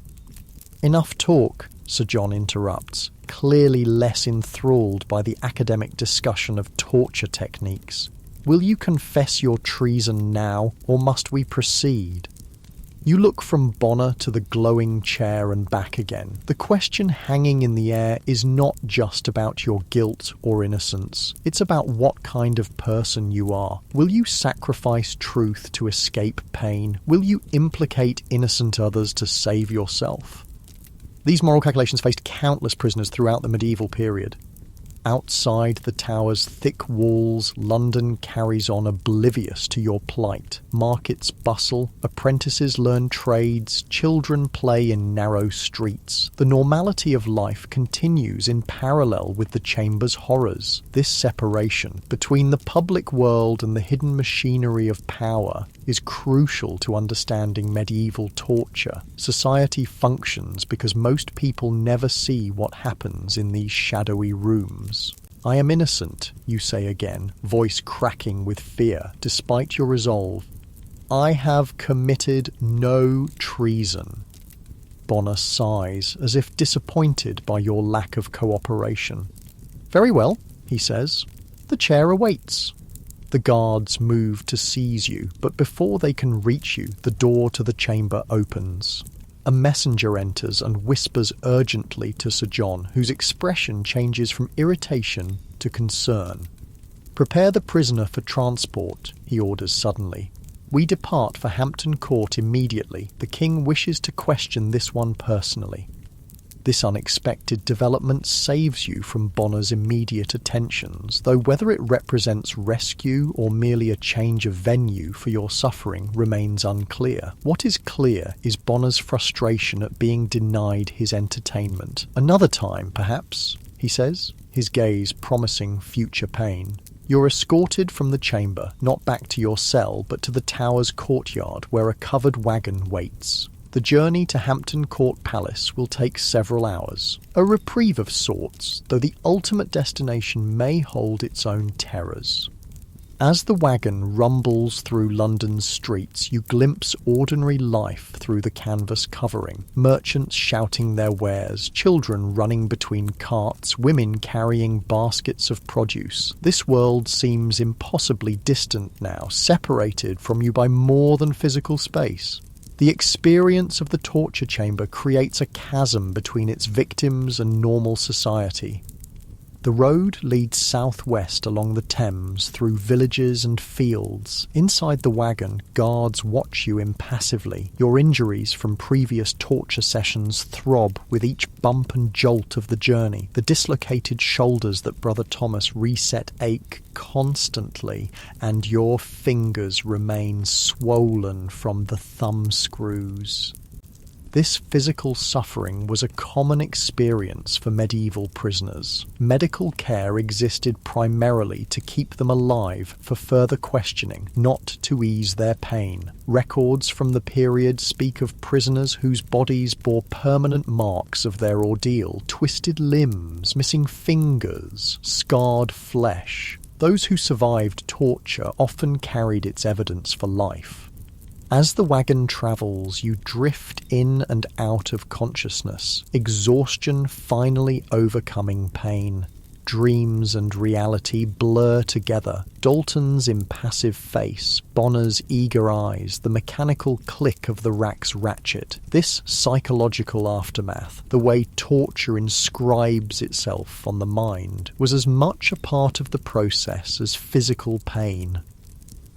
Enough talk, Sir John interrupts, clearly less enthralled by the academic discussion of torture techniques. Will you confess your treason now, or must we proceed? You look from Bonner to the glowing chair and back again. The question hanging in the air is not just about your guilt or innocence. It's about what kind of person you are. Will you sacrifice truth to escape pain? Will you implicate innocent others to save yourself? These moral calculations faced countless prisoners throughout the medieval period. Outside the tower's thick walls, London carries on oblivious to your plight. Markets bustle, apprentices learn trades, children play in narrow streets. The normality of life continues in parallel with the chamber's horrors. This separation between the public world and the hidden machinery of power is crucial to understanding medieval torture. Society functions because most people never see what happens in these shadowy rooms. I am innocent, you say again, voice cracking with fear, despite your resolve. I have committed no treason. Bonner sighs, as if disappointed by your lack of cooperation. Very well, he says. The chair awaits. The guards move to seize you, but before they can reach you, the door to the chamber opens. A messenger enters and whispers urgently to Sir John, whose expression changes from irritation to concern. Prepare the prisoner for transport, he orders suddenly. We depart for Hampton Court immediately. The king wishes to question this one personally. This unexpected development saves you from Bonner's immediate attentions, though whether it represents rescue or merely a change of venue for your suffering remains unclear. What is clear is Bonner's frustration at being denied his entertainment. Another time, perhaps, he says, his gaze promising future pain. You're escorted from the chamber, not back to your cell, but to the tower's courtyard, where a covered wagon waits. The journey to Hampton Court Palace will take several hours. A reprieve of sorts, though the ultimate destination may hold its own terrors. As the wagon rumbles through London's streets, you glimpse ordinary life through the canvas covering. Merchants shouting their wares, children running between carts, women carrying baskets of produce. This world seems impossibly distant now, separated from you by more than physical space. The experience of the torture chamber creates a chasm between its victims and normal society. The road leads southwest along the Thames through villages and fields. Inside the wagon, guards watch you impassively. Your injuries from previous torture sessions throb with each bump and jolt of the journey. The dislocated shoulders that Brother Thomas reset ache constantly, and your fingers remain swollen from the thumb screws. This physical suffering was a common experience for medieval prisoners. Medical care existed primarily to keep them alive for further questioning, not to ease their pain. Records from the period speak of prisoners whose bodies bore permanent marks of their ordeal, twisted limbs, missing fingers, scarred flesh. Those who survived torture often carried its evidence for life. As the wagon travels, you drift in and out of consciousness, exhaustion finally overcoming pain. Dreams and reality blur together. Dalton's impassive face, Bonner's eager eyes, the mechanical click of the rack's ratchet. This psychological aftermath, the way torture inscribes itself on the mind, was as much a part of the process as physical pain.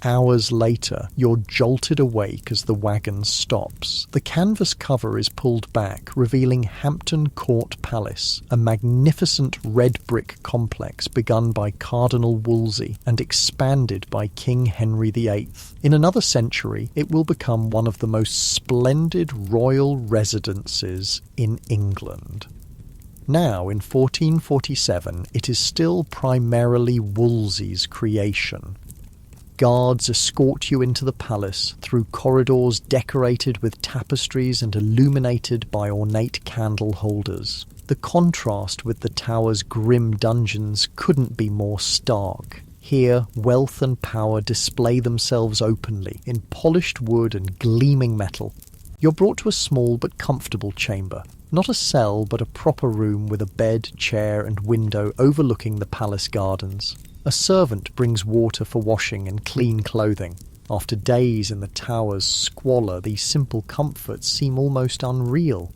Hours later, you're jolted awake as the wagon stops. The canvas cover is pulled back, revealing Hampton Court Palace, a magnificent red brick complex begun by Cardinal Wolsey and expanded by King Henry VIII. In another century, it will become one of the most splendid royal residences in England. Now, in 1447, it is still primarily Wolsey's creation. Guards escort you into the palace through corridors decorated with tapestries and illuminated by ornate candle holders. The contrast with the tower's grim dungeons couldn't be more stark. Here, wealth and power display themselves openly in polished wood and gleaming metal. You're brought to a small but comfortable chamber. Not a cell, but a proper room with a bed, chair and window overlooking the palace gardens. A servant brings water for washing and clean clothing. After days in the tower's squalor, these simple comforts seem almost unreal.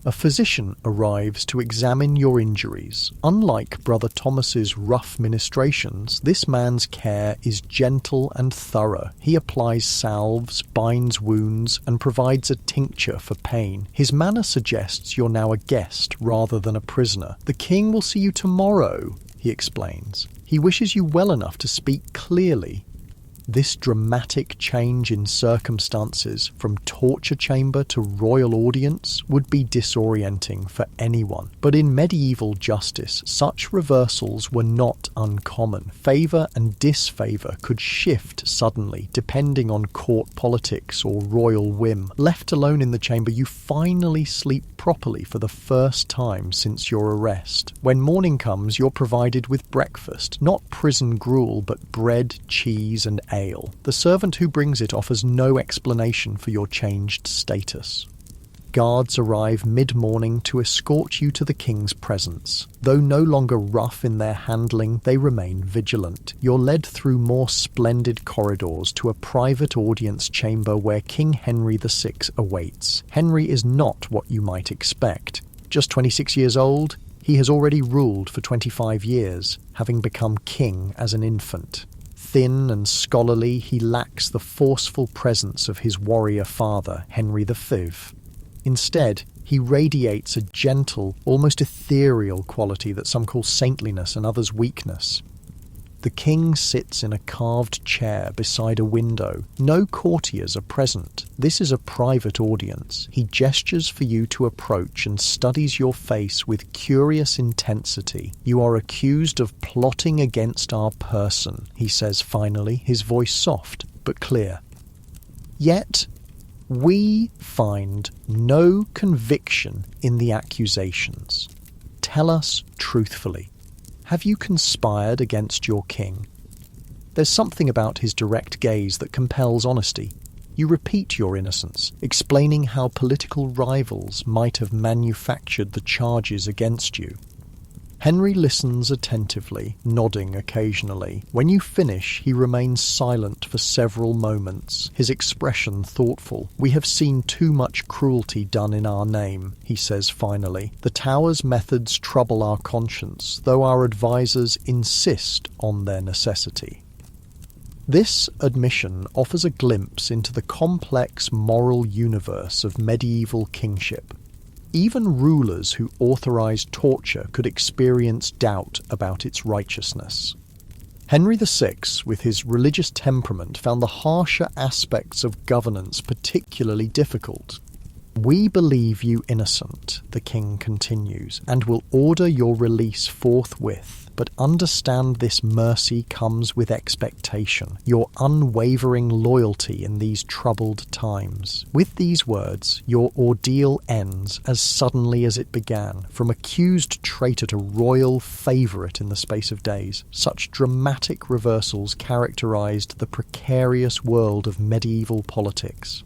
A physician arrives to examine your injuries. Unlike Brother Thomas's rough ministrations, this man's care is gentle and thorough. He applies salves, binds wounds, and provides a tincture for pain. His manner suggests you're now a guest rather than a prisoner. "The king will see you tomorrow," he explains. He wishes you well enough to speak clearly. This dramatic change in circumstances from torture chamber to royal audience would be disorienting for anyone. But in medieval justice, such reversals were not uncommon. Favour and disfavour could shift suddenly, depending on court politics or royal whim. Left alone in the chamber, you finally sleep properly for the first time since your arrest. When morning comes, you're provided with breakfast, not prison gruel, but bread, cheese and ale. The servant who brings it offers no explanation for your changed status. Guards arrive mid-morning to escort you to the king's presence. Though no longer rough in their handling, they remain vigilant. You're led through more splendid corridors to a private audience chamber where King Henry VI awaits. Henry is not what you might expect. Just 26 years old, he has already ruled for 25 years, having become king as an infant. Thin and scholarly, he lacks the forceful presence of his warrior father, Henry V. Instead, he radiates a gentle, almost ethereal quality that some call saintliness and others weakness. The king sits in a carved chair beside a window. No courtiers are present. This is a private audience. He gestures for you to approach and studies your face with curious intensity. "You are accused of plotting against our person," he says finally, his voice soft but clear. "Yet, we find no conviction in the accusations. Tell us truthfully. Have you conspired against your king?" There's something about his direct gaze that compels honesty. You repeat your innocence, explaining how political rivals might have manufactured the charges against you. Henry listens attentively, nodding occasionally. When you finish, he remains silent for several moments, his expression thoughtful. "We have seen too much cruelty done in our name," he says finally. "The Tower's methods trouble our conscience, though our advisors insist on their necessity." This admission offers a glimpse into the complex moral universe of medieval kingship. Even rulers who authorized torture could experience doubt about its righteousness. Henry VI, with his religious temperament, found the harsher aspects of governance particularly difficult. "We believe you innocent," the king continues, "and will order your release forthwith. But understand this mercy comes with expectation, your unwavering loyalty in these troubled times." With these words, your ordeal ends as suddenly as it began, from accused traitor to royal favourite in the space of days. Such dramatic reversals characterised the precarious world of medieval politics.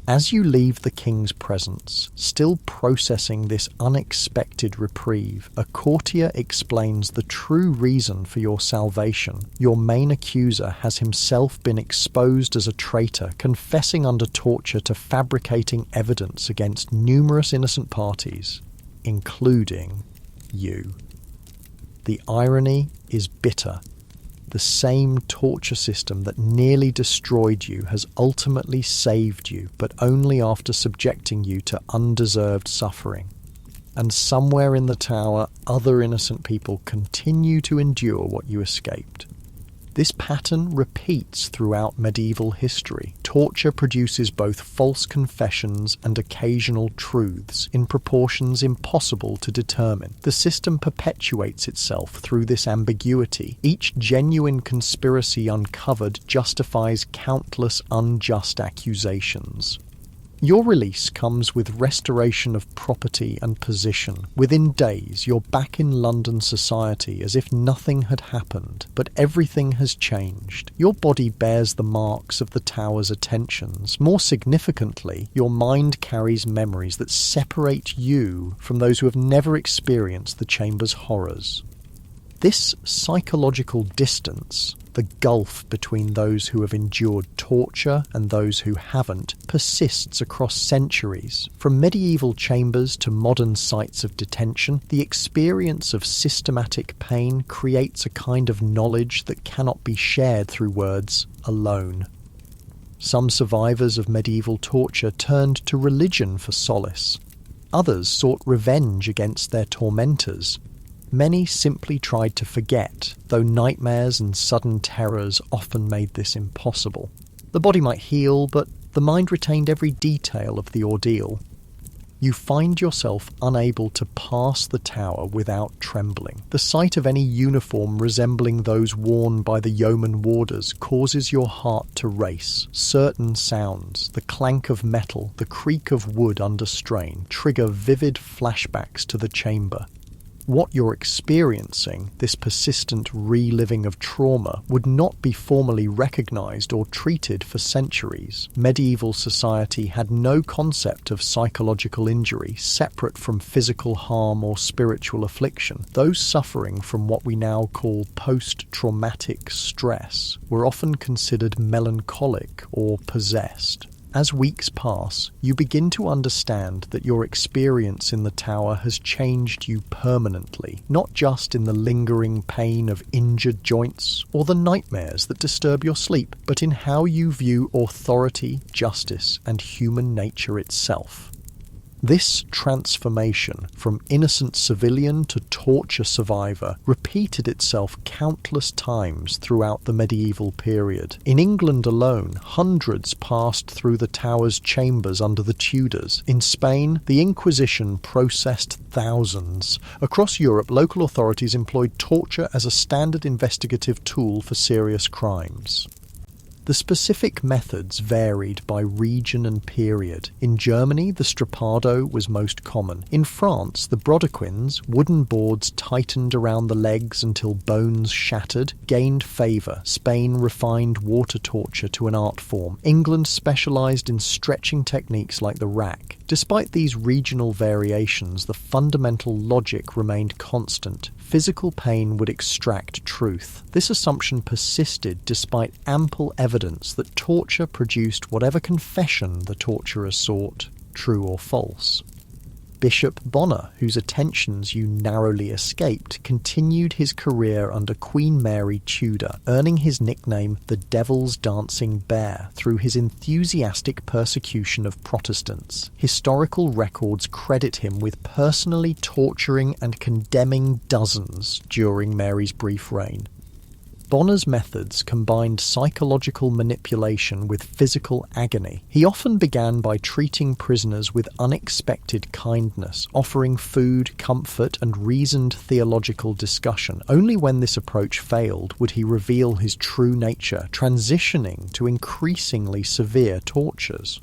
As you leave the king's presence, still processing this unexpected reprieve, a courtier explains the true reason for your salvation. Your main accuser has himself been exposed as a traitor, confessing under torture to fabricating evidence against numerous innocent parties, including you. The irony is bitter. The same torture system that nearly destroyed you has ultimately saved you, but only after subjecting you to undeserved suffering. And somewhere in the tower, other innocent people continue to endure what you escaped. This pattern repeats throughout medieval history. Torture produces both false confessions and occasional truths in proportions impossible to determine. The system perpetuates itself through this ambiguity. Each genuine conspiracy uncovered justifies countless unjust accusations. Your release comes with restoration of property and position. Within days, you're back in London society as if nothing had happened, but everything has changed. Your body bears the marks of the tower's attentions. More significantly, your mind carries memories that separate you from those who have never experienced the chamber's horrors. This psychological distance, the gulf between those who have endured torture and those who haven't, persists across centuries. From medieval chambers to modern sites of detention, the experience of systematic pain creates a kind of knowledge that cannot be shared through words alone. Some survivors of medieval torture turned to religion for solace. Others sought revenge against their tormentors. Many simply tried to forget, though nightmares and sudden terrors often made this impossible. The body might heal, but the mind retained every detail of the ordeal. You find yourself unable to pass the tower without trembling. The sight of any uniform resembling those worn by the yeoman warders causes your heart to race. Certain sounds, the clank of metal, the creak of wood under strain, trigger vivid flashbacks to the chamber. What you're experiencing, this persistent reliving of trauma, would not be formally recognized or treated for centuries. Medieval society had no concept of psychological injury separate from physical harm or spiritual affliction. Those suffering from what we now call post-traumatic stress were often considered melancholic or possessed. As weeks pass, you begin to understand that your experience in the tower has changed you permanently, not just in the lingering pain of injured joints or the nightmares that disturb your sleep, but in how you view authority, justice, and human nature itself. This transformation from innocent civilian to torture survivor repeated itself countless times throughout the medieval period. In England alone, hundreds passed through the tower's chambers under the Tudors. In Spain, the Inquisition processed thousands. Across Europe, local authorities employed torture as a standard investigative tool for serious crimes. The specific methods varied by region and period. In Germany, the strappado was most common. In France, the brodequins, wooden boards tightened around the legs until bones shattered, gained favour. Spain refined water torture to an art form. England specialised in stretching techniques like the rack. Despite these regional variations, the fundamental logic remained constant. Physical pain would extract truth. This assumption persisted despite ample evidence that torture produced whatever confession the torturer sought, true or false. Bishop Bonner, whose attentions you narrowly escaped, continued his career under Queen Mary Tudor, earning his nickname the Devil's Dancing Bear through his enthusiastic persecution of Protestants. Historical records credit him with personally torturing and condemning dozens during Mary's brief reign. Bonner's methods combined psychological manipulation with physical agony. He often began by treating prisoners with unexpected kindness, offering food, comfort, and reasoned theological discussion. Only when this approach failed would he reveal his true nature, transitioning to increasingly severe tortures.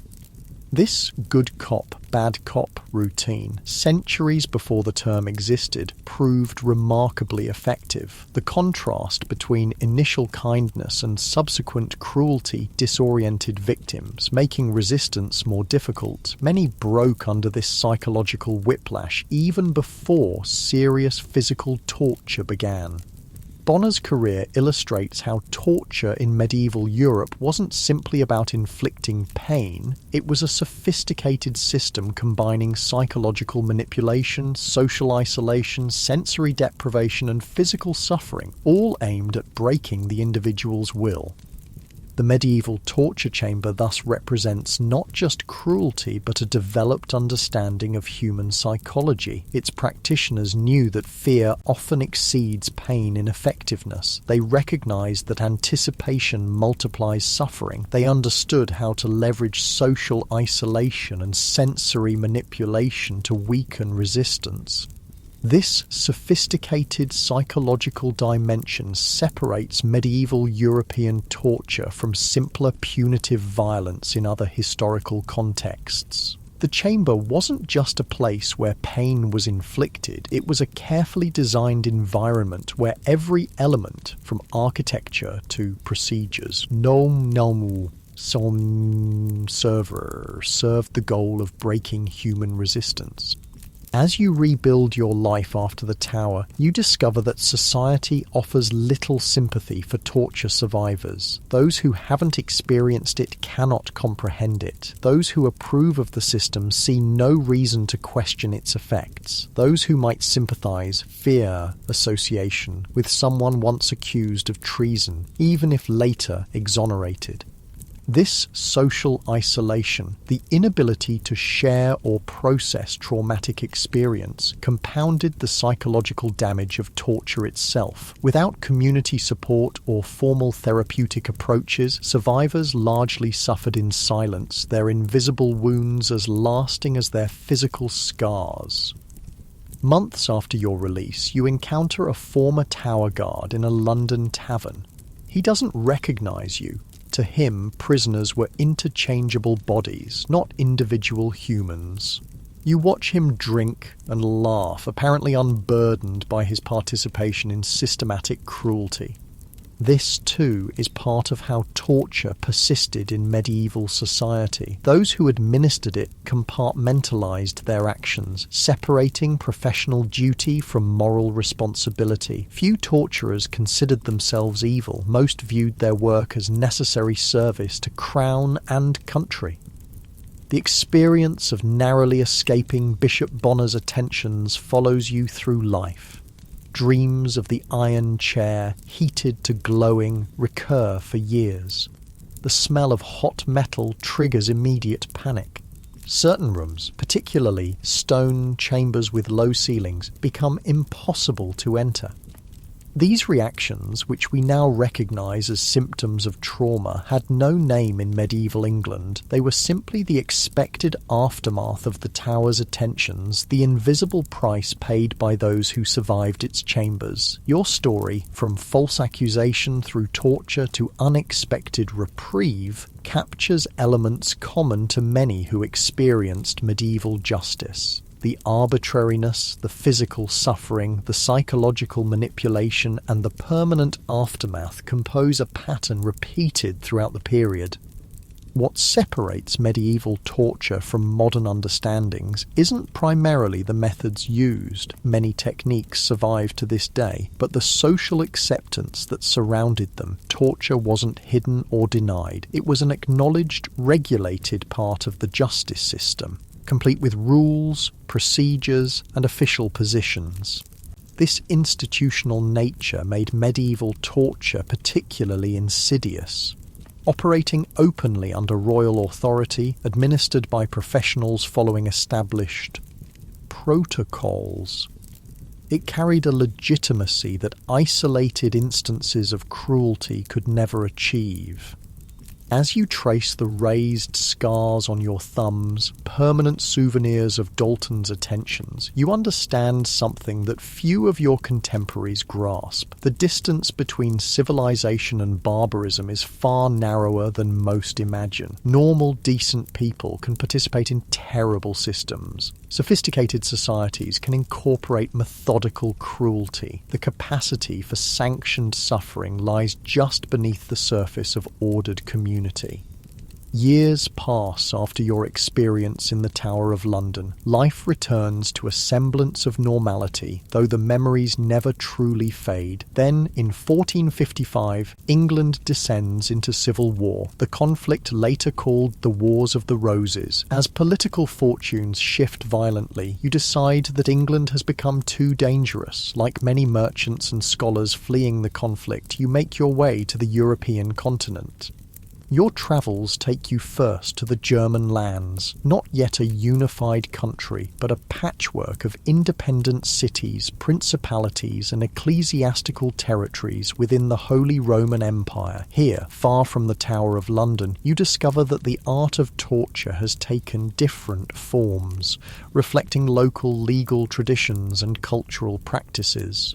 This good cop, bad cop routine, centuries before the term existed, proved remarkably effective. The contrast between initial kindness and subsequent cruelty disoriented victims, making resistance more difficult. Many broke under this psychological whiplash even before serious physical torture began. Bonner's career illustrates how torture in medieval Europe wasn't simply about inflicting pain, it was a sophisticated system combining psychological manipulation, social isolation, sensory deprivation, and physical suffering, all aimed at breaking the individual's will. The medieval torture chamber thus represents not just cruelty but a developed understanding of human psychology. Its practitioners knew that fear often exceeds pain in effectiveness. They recognized that anticipation multiplies suffering. They understood how to leverage social isolation and sensory manipulation to weaken resistance. This sophisticated psychological dimension separates medieval European torture from simpler punitive violence in other historical contexts. The chamber wasn't just a place where pain was inflicted, it was a carefully designed environment where every element, from architecture to procedures, nom nomu, som server, served the goal of breaking human resistance. As you rebuild your life after the tower, you discover that society offers little sympathy for torture survivors. Those who haven't experienced it cannot comprehend it. Those who approve of the system see no reason to question its effects. Those who might sympathize fear association with someone once accused of treason, even if later exonerated. This social isolation, the inability to share or process traumatic experience, compounded the psychological damage of torture itself. Without community support or formal therapeutic approaches, survivors largely suffered in silence, their invisible wounds as lasting as their physical scars. Months after your release, you encounter a former tower guard in a London tavern. He doesn't recognize you. To him, prisoners were interchangeable bodies, not individual humans. You watch him drink and laugh, apparently unburdened by his participation in systematic cruelty. This, too, is part of how torture persisted in medieval society. Those who administered it compartmentalized their actions, separating professional duty from moral responsibility. Few torturers considered themselves evil. Most viewed their work as necessary service to crown and country. The experience of narrowly escaping Bishop Bonner's attentions follows you through life. Dreams of the iron chair, heated to glowing, recur for years. The smell of hot metal triggers immediate panic. Certain rooms, particularly stone chambers with low ceilings, become impossible to enter. These reactions, which we now recognise as symptoms of trauma, had no name in medieval England. They were simply the expected aftermath of the tower's attentions, the invisible price paid by those who survived its chambers. Your story, from false accusation through torture to unexpected reprieve, captures elements common to many who experienced medieval justice. The arbitrariness, the physical suffering, the psychological manipulation, and the permanent aftermath compose a pattern repeated throughout the period. What separates medieval torture from modern understandings isn't primarily the methods used, many techniques survive to this day, but the social acceptance that surrounded them. Torture wasn't hidden or denied. It was an acknowledged, regulated part of the justice system, complete with rules, procedures, and official positions. This institutional nature made medieval torture particularly insidious. Operating openly under royal authority, administered by professionals following established protocols. It carried a legitimacy that isolated instances of cruelty could never achieve. As you trace the raised scars on your thumbs, permanent souvenirs of Dalton's attentions, you understand something that few of your contemporaries grasp. The distance between civilization and barbarism is far narrower than most imagine. Normal, decent people can participate in terrible systems. Sophisticated societies can incorporate methodical cruelty. The capacity for sanctioned suffering lies just beneath the surface of ordered community. Years pass after your experience in the Tower of London. Life returns to a semblance of normality, though the memories never truly fade. Then, in 1455, England descends into civil war, the conflict later called the Wars of the Roses. As political fortunes shift violently, you decide that England has become too dangerous. Like many merchants and scholars fleeing the conflict, you make your way to the European continent. Your travels take you first to the German lands, not yet a unified country, but a patchwork of independent cities, principalities, and ecclesiastical territories within the Holy Roman Empire. Here, far from the Tower of London, you discover that the art of torture has taken different forms, reflecting local legal traditions and cultural practices.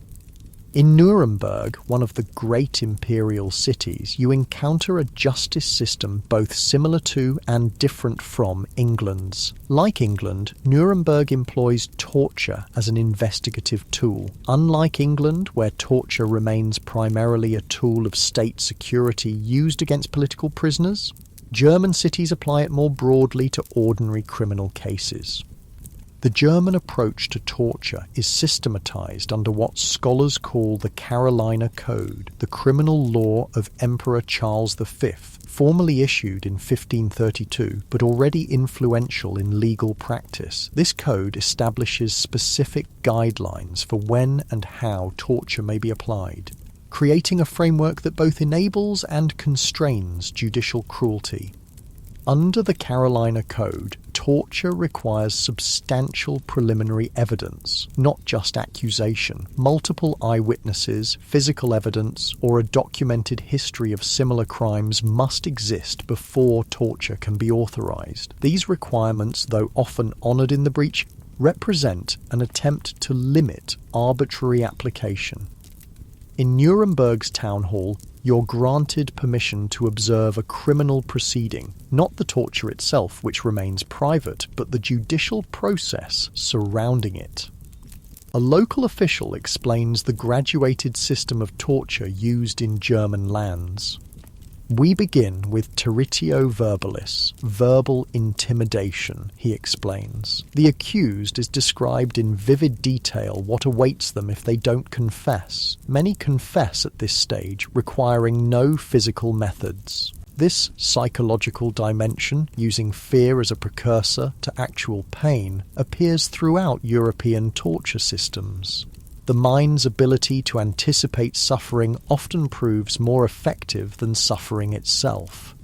In Nuremberg, one of the great imperial cities, you encounter a justice system both similar to and different from England's. Like England, Nuremberg employs torture as an investigative tool. Unlike England, where torture remains primarily a tool of state security used against political prisoners, German cities apply it more broadly to ordinary criminal cases. The German approach to torture is systematized under what scholars call the Carolina Code, the criminal law of Emperor Charles V, formally issued in 1532, but already influential in legal practice. This code establishes specific guidelines for when and how torture may be applied, creating a framework that both enables and constrains judicial cruelty. Under the Carolina Code, torture requires substantial preliminary evidence, not just accusation. Multiple eyewitnesses, physical evidence, or a documented history of similar crimes must exist before torture can be authorized. These requirements, though often honored in the breach, represent an attempt to limit arbitrary application. In Nuremberg's town hall, you're granted permission to observe a criminal proceeding, not the torture itself, which remains private, but the judicial process surrounding it. A local official explains the graduated system of torture used in German lands. We begin with territio verbalis, verbal intimidation, he explains. The accused is described in vivid detail what awaits them if they don't confess. Many confess at this stage, requiring no physical methods. This psychological dimension, using fear as a precursor to actual pain, appears throughout European torture systems. The mind's ability to anticipate suffering often proves more effective than suffering itself.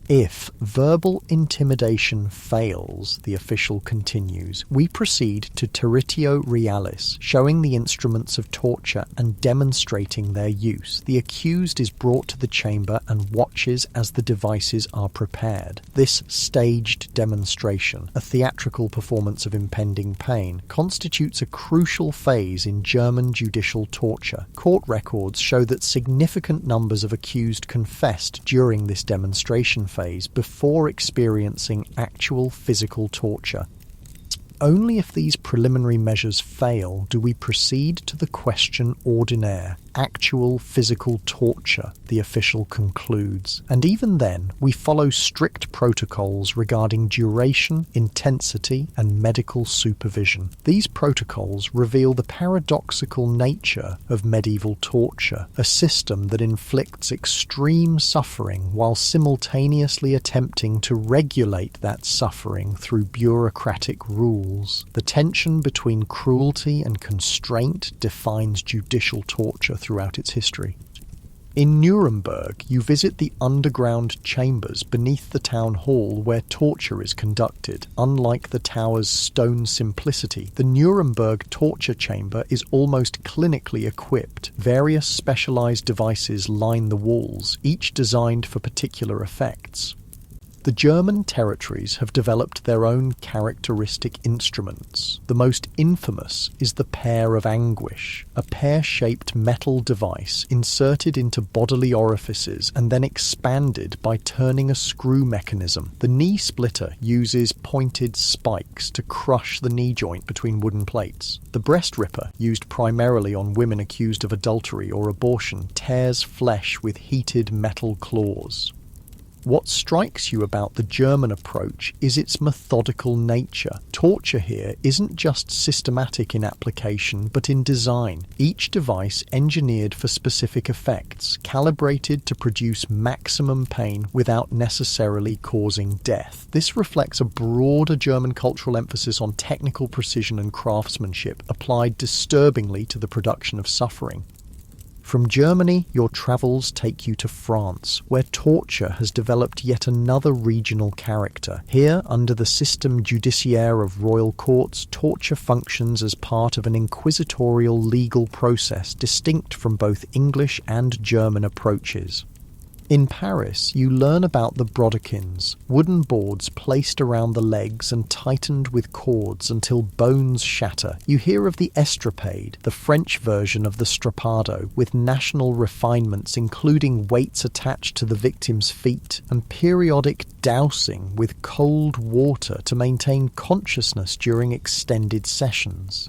If verbal intimidation fails, the official continues, we proceed to territio realis, showing the instruments of torture and demonstrating their use. The accused is brought to the chamber and watches as the devices are prepared. This staged demonstration, a theatrical performance of impending pain, constitutes a crucial phase in German judicial torture. Court records show that significant numbers of accused confessed during this demonstration phase before experiencing actual physical torture. Only if these preliminary measures fail do we proceed to the question ordinaire, actual physical torture, the official concludes. And even then, we follow strict protocols regarding duration, intensity, and medical supervision. These protocols reveal the paradoxical nature of medieval torture, a system that inflicts extreme suffering while simultaneously attempting to regulate that suffering through bureaucratic rules. The tension between cruelty and constraint defines judicial torture throughout its history. In Nuremberg, you visit the underground chambers beneath the town hall where torture is conducted. Unlike the tower's stone simplicity, the Nuremberg torture chamber is almost clinically equipped. Various specialized devices line the walls, each designed for particular effects. The German territories have developed their own characteristic instruments. The most infamous is the pear of anguish, a pear-shaped metal device inserted into bodily orifices and then expanded by turning a screw mechanism. The knee splitter uses pointed spikes to crush the knee joint between wooden plates. The breast ripper, used primarily on women accused of adultery or abortion, tears flesh with heated metal claws. What strikes you about the German approach is its methodical nature. Torture here isn't just systematic in application, but in design. Each device engineered for specific effects, calibrated to produce maximum pain without necessarily causing death. This reflects a broader German cultural emphasis on technical precision and craftsmanship, applied disturbingly to the production of suffering. From Germany, your travels take you to France, where torture has developed yet another regional character. Here, under the system judiciaire of royal courts, torture functions as part of an inquisitorial legal process distinct from both English and German approaches. In Paris, you learn about the brodequins, wooden boards placed around the legs and tightened with cords until bones shatter. You hear of the estrapade, the French version of the strappado, with national refinements including weights attached to the victim's feet and periodic dousing with cold water to maintain consciousness during extended sessions.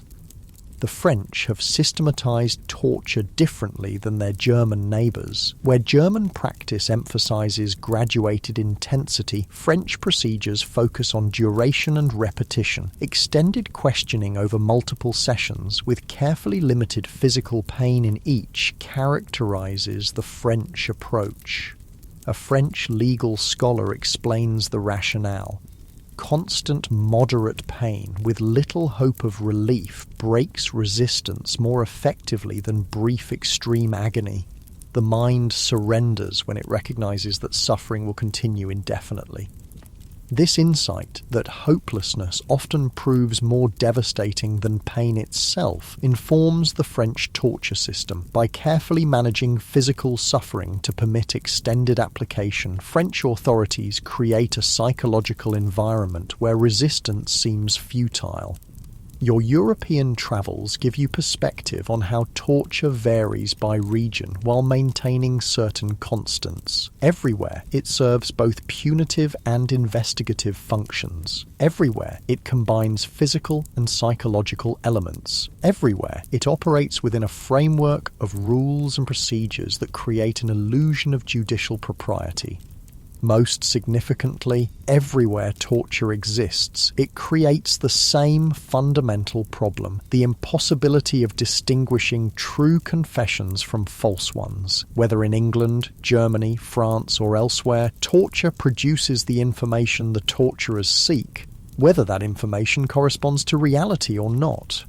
The French have systematized torture differently than their German neighbors. Where German practice emphasizes graduated intensity, French procedures focus on duration and repetition. Extended questioning over multiple sessions, with carefully limited physical pain in each, characterizes the French approach. A French legal scholar explains the rationale. Constant moderate pain with little hope of relief breaks resistance more effectively than brief extreme agony. The mind surrenders when it recognizes that suffering will continue indefinitely. This insight that hopelessness often proves more devastating than pain itself informs the French torture system. By carefully managing physical suffering to permit extended application, French authorities create a psychological environment where resistance seems futile. Your European travels give you perspective on how torture varies by region while maintaining certain constants. Everywhere, it serves both punitive and investigative functions. Everywhere, it combines physical and psychological elements. Everywhere, it operates within a framework of rules and procedures that create an illusion of judicial propriety. Most significantly, everywhere torture exists, it creates the same fundamental problem, the impossibility of distinguishing true confessions from false ones. Whether in England, Germany, France, or elsewhere, torture produces the information the torturers seek, whether that information corresponds to reality or not.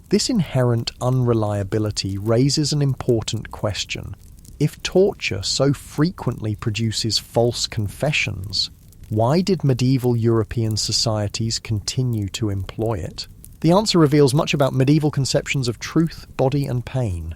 This inherent unreliability raises an important question. If torture so frequently produces false confessions, why did medieval European societies continue to employ it? The answer reveals much about medieval conceptions of truth, body, and pain.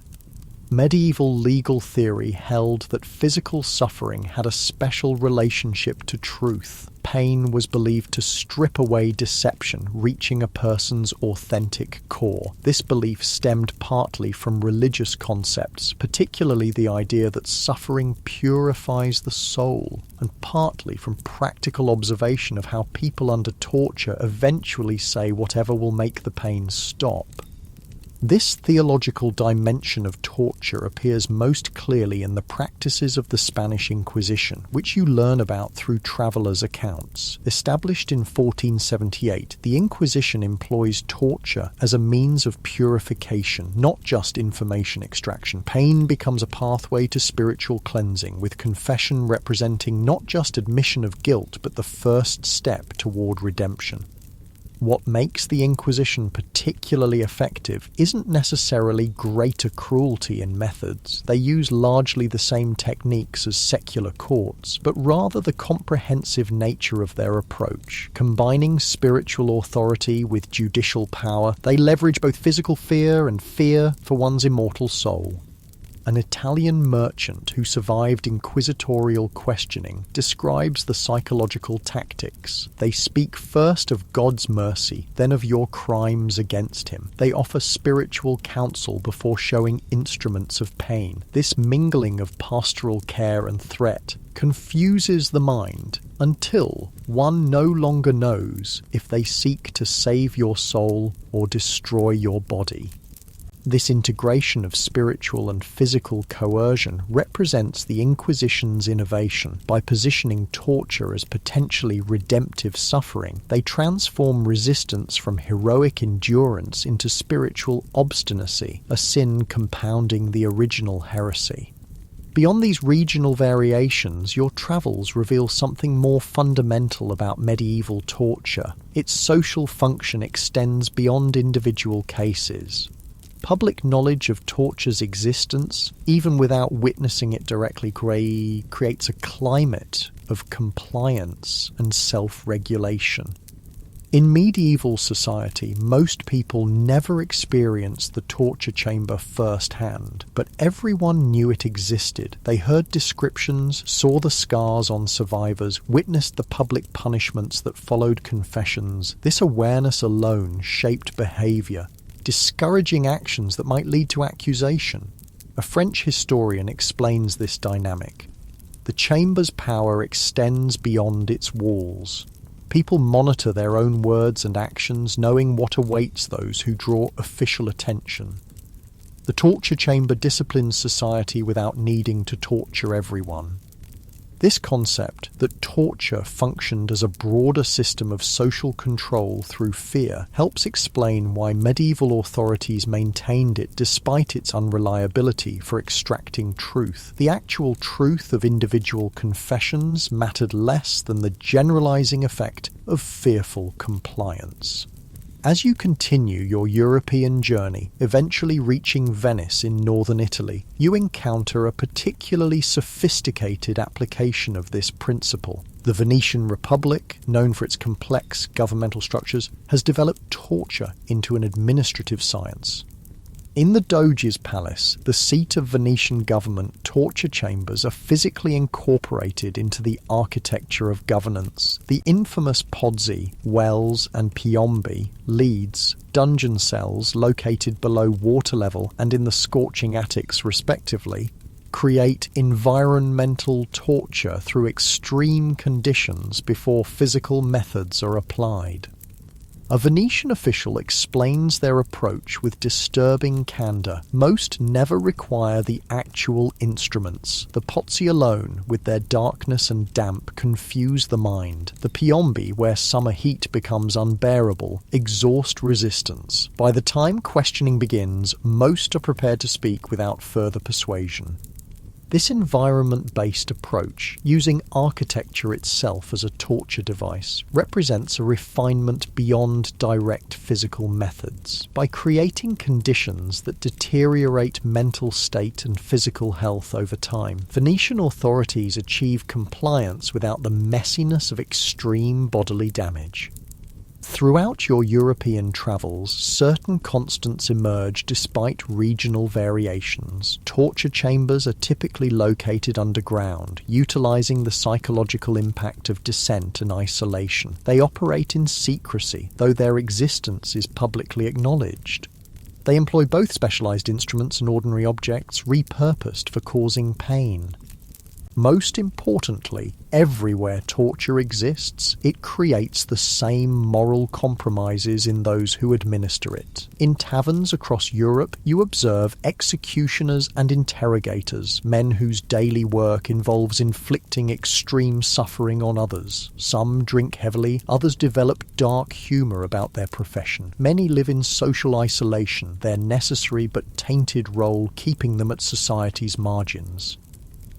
Medieval legal theory held that physical suffering had a special relationship to truth. Pain was believed to strip away deception, reaching a person's authentic core. This belief stemmed partly from religious concepts, particularly the idea that suffering purifies the soul, and partly from practical observation of how people under torture eventually say whatever will make the pain stop. This theological dimension of torture appears most clearly in the practices of the Spanish Inquisition, which you learn about through travelers' accounts. Established in 1478, the Inquisition employs torture as a means of purification, not just information extraction. Pain becomes a pathway to spiritual cleansing, with confession representing not just admission of guilt, but the first step toward redemption. What makes the Inquisition particularly effective isn't necessarily greater cruelty in methods. They use largely the same techniques as secular courts, but rather the comprehensive nature of their approach. Combining spiritual authority with judicial power, they leverage both physical fear and fear for one's immortal soul. An Italian merchant who survived inquisitorial questioning describes the psychological tactics. They speak first of God's mercy, then of your crimes against him. They offer spiritual counsel before showing instruments of pain. This mingling of pastoral care and threat confuses the mind until one no longer knows if they seek to save your soul or destroy your body. This integration of spiritual and physical coercion represents the Inquisition's innovation. By positioning torture as potentially redemptive suffering, they transform resistance from heroic endurance into spiritual obstinacy, a sin compounding the original heresy. Beyond these regional variations, your travels reveal something more fundamental about medieval torture. Its social function extends beyond individual cases. Public knowledge of torture's existence, even without witnessing it directly, creates a climate of compliance and self-regulation. In medieval society, most people never experienced the torture chamber firsthand, but everyone knew it existed. They heard descriptions, saw the scars on survivors, witnessed the public punishments that followed confessions. This awareness alone shaped behavior, discouraging actions that might lead to accusation. A French historian explains this dynamic. The chamber's power extends beyond its walls. People monitor their own words and actions, knowing what awaits those who draw official attention. The torture chamber disciplines society without needing to torture everyone. This concept that torture functioned as a broader system of social control through fear helps explain why medieval authorities maintained it despite its unreliability for extracting truth. The actual truth of individual confessions mattered less than the generalizing effect of fearful compliance. As you continue your European journey, eventually reaching Venice in northern Italy, you encounter a particularly sophisticated application of this principle. The Venetian Republic, known for its complex governmental structures, has developed torture into an administrative science. In the Doge's palace, the seat of Venetian government, torture chambers are physically incorporated into the architecture of governance. The infamous pozzi, wells, and piombi, leads, dungeon cells located below water level and in the scorching attics respectively, create environmental torture through extreme conditions before physical methods are applied. A Venetian official explains their approach with disturbing candour. Most never require the actual instruments. The pozzi alone, with their darkness and damp, confuse the mind. The piombi, where summer heat becomes unbearable, exhaust resistance. By the time questioning begins, most are prepared to speak without further persuasion. This environment-based approach, using architecture itself as a torture device, represents a refinement beyond direct physical methods. By creating conditions that deteriorate mental state and physical health over time, Venetian authorities achieve compliance without the messiness of extreme bodily damage. Throughout your European travels, certain constants emerge despite regional variations. Torture chambers are typically located underground, utilizing the psychological impact of descent and isolation. They operate in secrecy, though their existence is publicly acknowledged. They employ both specialized instruments and ordinary objects repurposed for causing pain. Most importantly, everywhere torture exists, it creates the same moral compromises in those who administer it. In taverns across Europe, you observe executioners and interrogators, men whose daily work involves inflicting extreme suffering on others. Some drink heavily, others develop dark humor about their profession. Many live in social isolation, their necessary but tainted role keeping them at society's margins.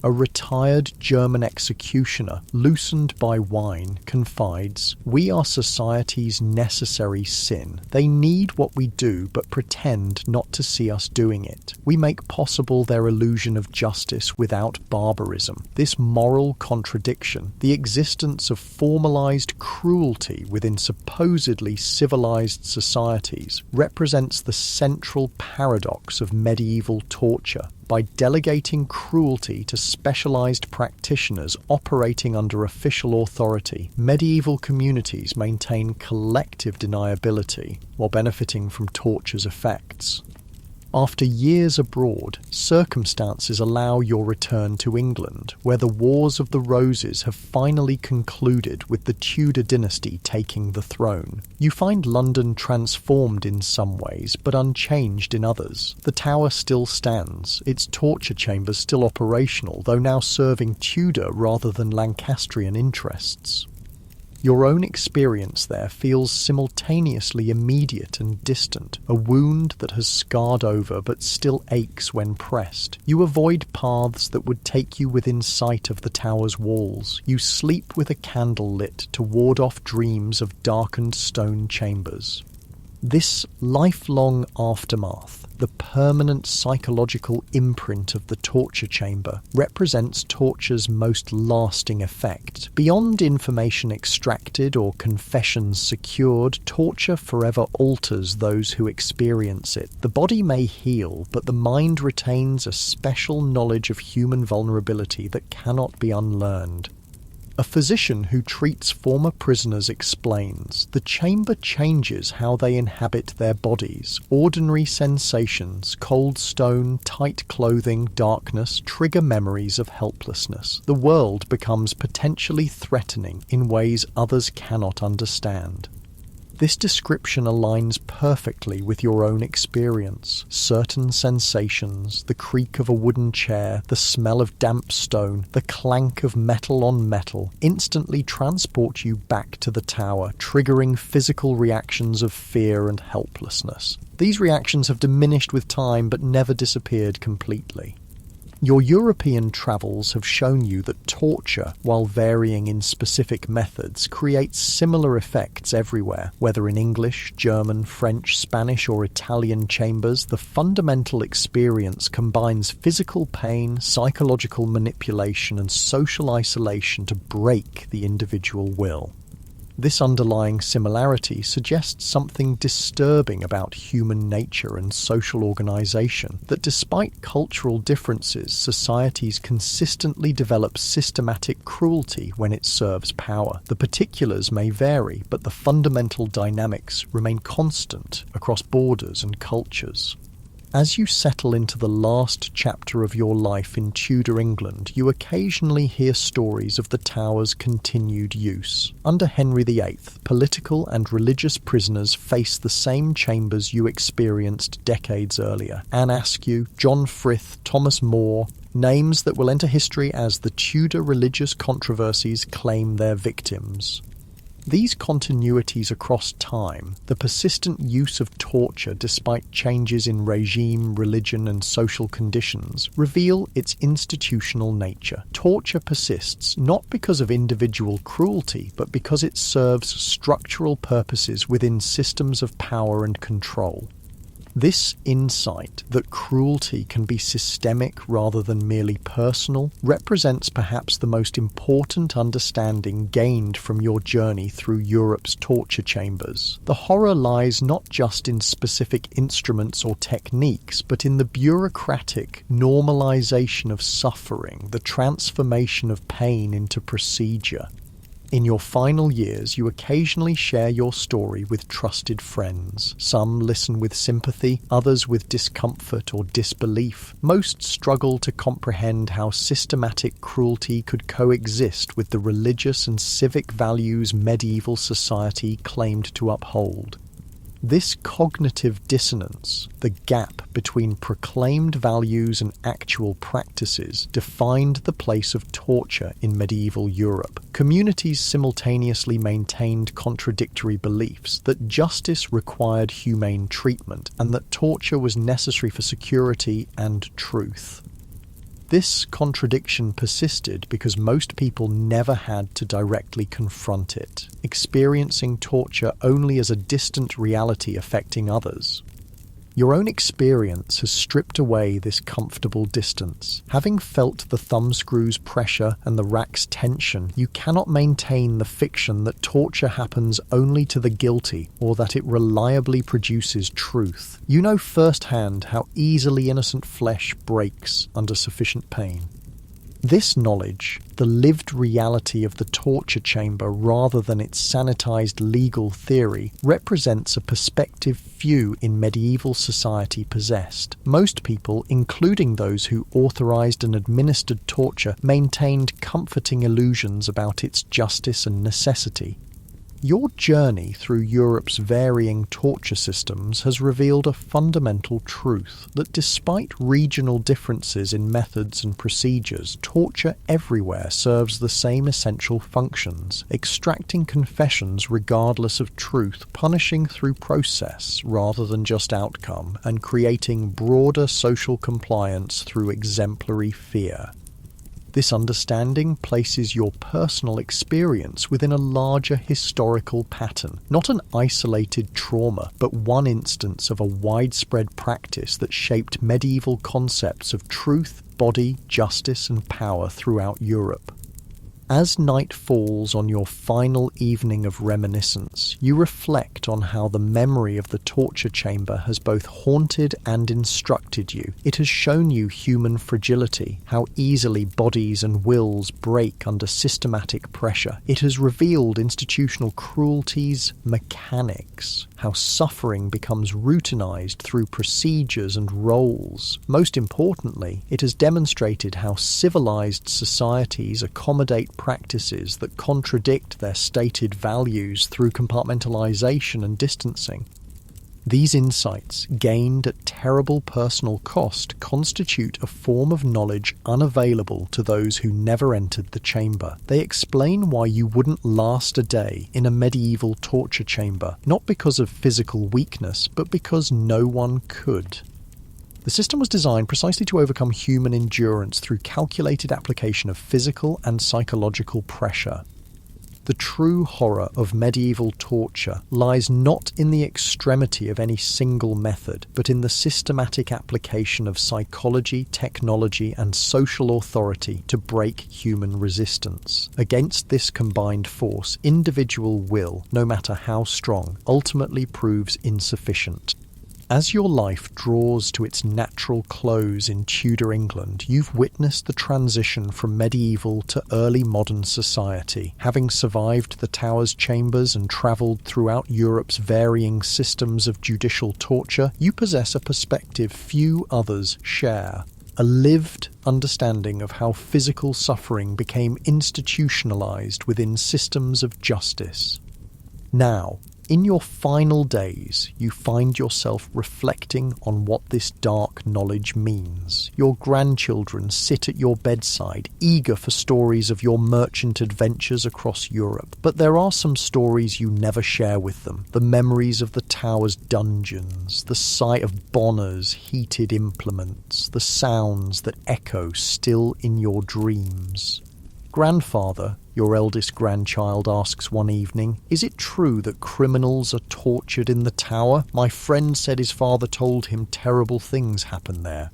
A retired German executioner, loosened by wine, confides, "We are society's necessary sin. They need what we do but pretend not to see us doing it. We make possible their illusion of justice without barbarism." This moral contradiction, the existence of formalized cruelty within supposedly civilized societies, represents the central paradox of medieval torture. By delegating cruelty to specialized practitioners operating under official authority, medieval communities maintain collective deniability while benefiting from torture's effects. After years abroad, circumstances allow your return to England, where the Wars of the Roses have finally concluded with the Tudor dynasty taking the throne. You find London transformed in some ways, but unchanged in others. The Tower still stands, its torture chambers still operational, though now serving Tudor rather than Lancastrian interests. Your own experience there feels simultaneously immediate and distant, a wound that has scarred over but still aches when pressed. You avoid paths that would take you within sight of the tower's walls. You sleep with a candle lit to ward off dreams of darkened stone chambers. This lifelong aftermath, the permanent psychological imprint of the torture chamber, represents torture's most lasting effect. Beyond information extracted or confessions secured, torture forever alters those who experience it. The body may heal, but the mind retains a special knowledge of human vulnerability that cannot be unlearned. A physician who treats former prisoners explains, "The chamber changes how they inhabit their bodies. Ordinary sensations, cold stone, tight clothing, darkness, trigger memories of helplessness. The world becomes potentially threatening in ways others cannot understand." This description aligns perfectly with your own experience. Certain sensations, the creak of a wooden chair, the smell of damp stone, the clank of metal on metal, instantly transport you back to the tower, triggering physical reactions of fear and helplessness. These reactions have diminished with time but never disappeared completely. Your European travels have shown you that torture, while varying in specific methods, creates similar effects everywhere. Whether in English, German, French, Spanish or Italian chambers, the fundamental experience combines physical pain, psychological manipulation and social isolation to break the individual will. This underlying similarity suggests something disturbing about human nature and social organization, that despite cultural differences, societies consistently develop systematic cruelty when it serves power. The particulars may vary, but the fundamental dynamics remain constant across borders and cultures. As you settle into the last chapter of your life in Tudor England, you occasionally hear stories of the Tower's continued use. Under Henry VIII, political and religious prisoners face the same chambers you experienced decades earlier. Anne Askew, John Frith, Thomas More, names that will enter history as the Tudor religious controversies claim their victims. These continuities across time, the persistent use of torture despite changes in regime, religion and social conditions, reveal its institutional nature. Torture persists not because of individual cruelty, but because it serves structural purposes within systems of power and control. This insight that cruelty can be systemic rather than merely personal represents perhaps the most important understanding gained from your journey through Europe's torture chambers. The horror lies not just in specific instruments or techniques, but in the bureaucratic normalization of suffering, the transformation of pain into procedure. In your final years, you occasionally share your story with trusted friends. Some listen with sympathy, others with discomfort or disbelief. Most struggle to comprehend how systematic cruelty could coexist with the religious and civic values medieval society claimed to uphold. This cognitive dissonance, the gap between proclaimed values and actual practices, defined the place of torture in medieval Europe. Communities simultaneously maintained contradictory beliefs that justice required humane treatment and that torture was necessary for security and truth. This contradiction persisted because most people never had to directly confront it, experiencing torture only as a distant reality affecting others. Your own experience has stripped away this comfortable distance. Having felt the thumbscrew's pressure and the rack's tension, you cannot maintain the fiction that torture happens only to the guilty or that it reliably produces truth. You know firsthand how easily innocent flesh breaks under sufficient pain. This knowledge, the lived reality of the torture chamber rather than its sanitized legal theory, represents a perspective few in medieval society possessed. Most people, including those who authorized and administered torture, maintained comforting illusions about its justice and necessity. Your journey through Europe's varying torture systems has revealed a fundamental truth that despite regional differences in methods and procedures, torture everywhere serves the same essential functions, extracting confessions regardless of truth, punishing through process rather than just outcome, and creating broader social compliance through exemplary fear. This understanding places your personal experience within a larger historical pattern, not an isolated trauma, but one instance of a widespread practice that shaped medieval concepts of truth, body, justice, and power throughout Europe. As night falls on your final evening of reminiscence, you reflect on how the memory of the torture chamber has both haunted and instructed you. It has shown you human fragility, how easily bodies and wills break under systematic pressure. It has revealed institutional cruelty's mechanics, how suffering becomes routinized through procedures and roles. Most importantly, it has demonstrated how civilized societies accommodate practices that contradict their stated values through compartmentalization and distancing. These insights, gained at terrible personal cost, constitute a form of knowledge unavailable to those who never entered the chamber. They explain why you wouldn't last a day in a medieval torture chamber, not because of physical weakness, but because no one could. The system was designed precisely to overcome human endurance through calculated application of physical and psychological pressure. The true horror of medieval torture lies not in the extremity of any single method, but in the systematic application of psychology, technology, and social authority to break human resistance. Against this combined force, individual will, no matter how strong, ultimately proves insufficient. As your life draws to its natural close in Tudor England, you've witnessed the transition from medieval to early modern society. Having survived the Tower's chambers and travelled throughout Europe's varying systems of judicial torture, you possess a perspective few others share. A lived understanding of how physical suffering became institutionalized within systems of justice. Now, in your final days, you find yourself reflecting on what this dark knowledge means. Your grandchildren sit at your bedside, eager for stories of your merchant adventures across Europe. But there are some stories you never share with them. The memories of the Tower's dungeons, the sight of Bonner's heated implements, the sounds that echo still in your dreams. Grandfather, your eldest grandchild asks one evening, is it true that criminals are tortured in the Tower? My friend said his father told him terrible things happen there.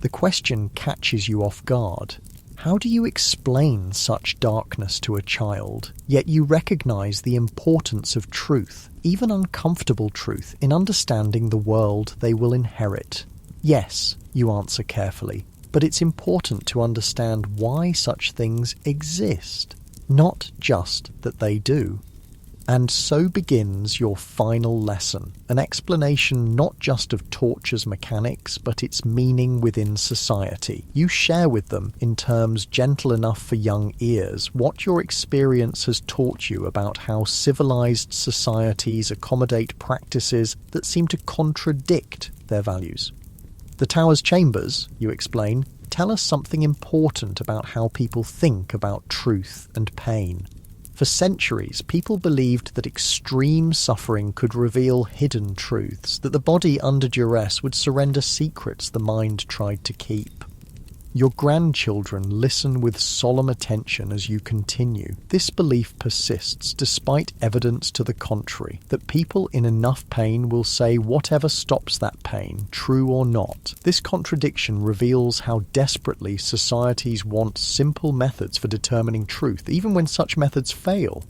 The question catches you off guard. How do you explain such darkness to a child? Yet you recognize the importance of truth, even uncomfortable truth, in understanding the world they will inherit. Yes, you answer carefully. But it's important to understand why such things exist, not just that they do. And so begins your final lesson, an explanation not just of torture's mechanics, but its meaning within society. You share with them, in terms gentle enough for young ears, what your experience has taught you about how civilized societies accommodate practices that seem to contradict their values. The Tower's chambers, you explain, tell us something important about how people think about truth and pain. For centuries, people believed that extreme suffering could reveal hidden truths, that the body under duress would surrender secrets the mind tried to keep. Your grandchildren listen with solemn attention as you continue. This belief persists despite evidence to the contrary, that people in enough pain will say whatever stops that pain, true or not. This contradiction reveals how desperately societies want simple methods for determining truth, even when such methods fail.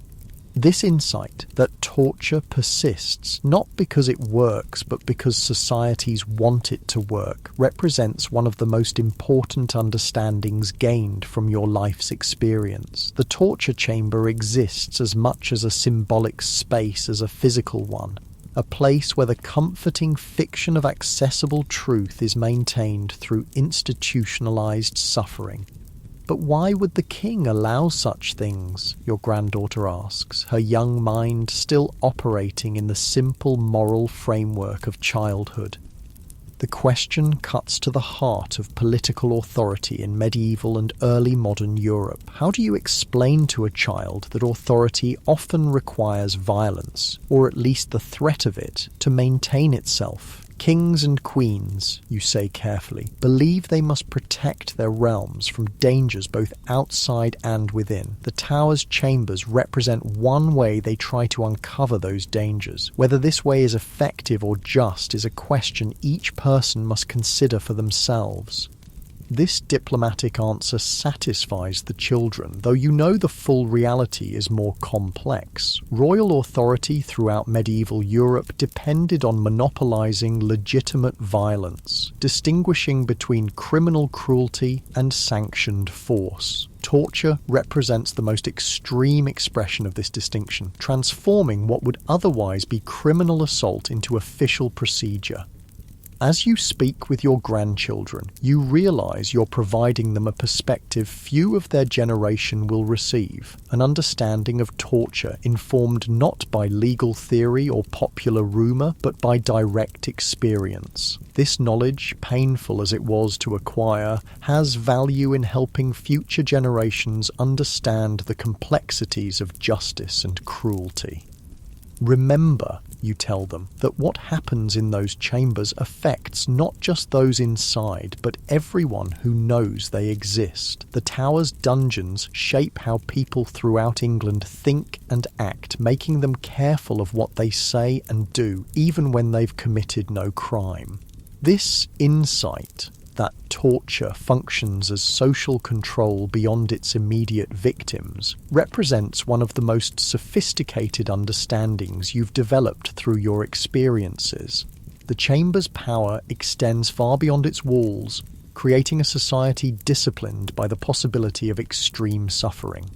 This insight that torture persists, not because it works, but because societies want it to work, represents one of the most important understandings gained from your life's experience. The torture chamber exists as much as a symbolic space as a physical one, a place where the comforting fiction of accessible truth is maintained through institutionalized suffering. But why would the king allow such things? Your granddaughter asks, her young mind still operating in the simple moral framework of childhood. The question cuts to the heart of political authority in medieval and early modern Europe. How do you explain to a child that authority often requires violence, or at least the threat of it, to maintain itself? Kings and queens, you say carefully, believe they must protect their realms from dangers both outside and within. The tower's chambers represent one way they try to uncover those dangers. Whether this way is effective or just is a question each person must consider for themselves. This diplomatic answer satisfies the children, though you know the full reality is more complex. Royal authority throughout medieval Europe depended on monopolizing legitimate violence, distinguishing between criminal cruelty and sanctioned force. Torture represents the most extreme expression of this distinction, transforming what would otherwise be criminal assault into official procedure. As you speak with your grandchildren, you realize you're providing them a perspective few of their generation will receive, an understanding of torture informed not by legal theory or popular rumor, but by direct experience. This knowledge, painful as it was to acquire, has value in helping future generations understand the complexities of justice and cruelty. Remember, you tell them, that what happens in those chambers affects not just those inside, but everyone who knows they exist. The tower's dungeons shape how people throughout England think and act, making them careful of what they say and do, even when they've committed no crime. This insight, that torture functions as social control beyond its immediate victims, represents one of the most sophisticated understandings you've developed through your experiences. The chamber's power extends far beyond its walls, creating a society disciplined by the possibility of extreme suffering.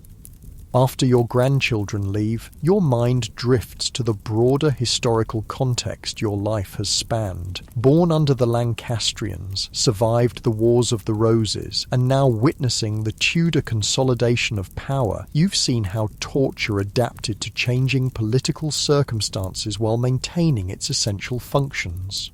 After your grandchildren leave, your mind drifts to the broader historical context your life has spanned. Born under the Lancastrians, survived the Wars of the Roses, and now witnessing the Tudor consolidation of power, you've seen how torture adapted to changing political circumstances while maintaining its essential functions.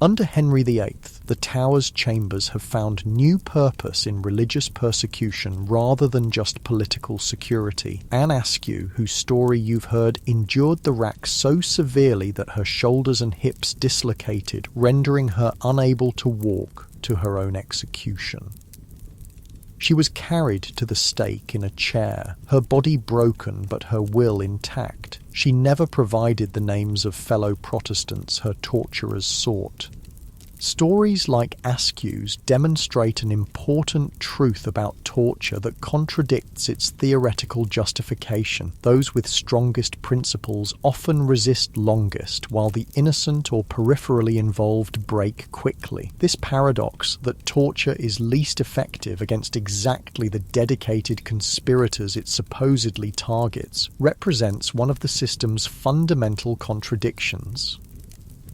Under Henry VIII, the tower's chambers have found new purpose in religious persecution rather than just political security. Anne Askew, whose story you've heard, endured the rack so severely that her shoulders and hips dislocated, rendering her unable to walk to her own execution. She was carried to the stake in a chair, her body broken but her will intact. She never provided the names of fellow Protestants her torturers sought. Stories like Askew's demonstrate an important truth about torture that contradicts its theoretical justification. Those with strongest principles often resist longest, while the innocent or peripherally involved break quickly. This paradox that torture is least effective against exactly the dedicated conspirators it supposedly targets represents one of the system's fundamental contradictions.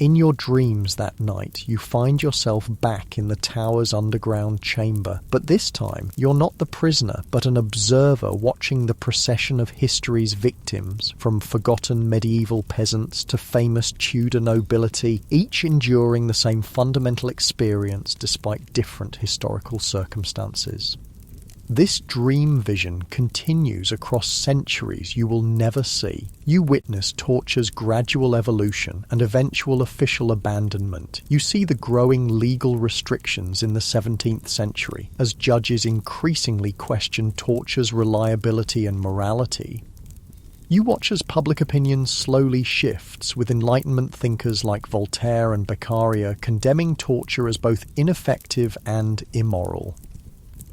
In your dreams that night, you find yourself back in the tower's underground chamber, but this time you're not the prisoner, but an observer watching the procession of history's victims, from forgotten medieval peasants to famous Tudor nobility, each enduring the same fundamental experience despite different historical circumstances. This dream vision continues across centuries you will never see. You witness torture's gradual evolution and eventual official abandonment. You see the growing legal restrictions in the 17th century as judges increasingly question torture's reliability and morality. You watch as public opinion slowly shifts, with Enlightenment thinkers like Voltaire and Beccaria condemning torture as both ineffective and immoral.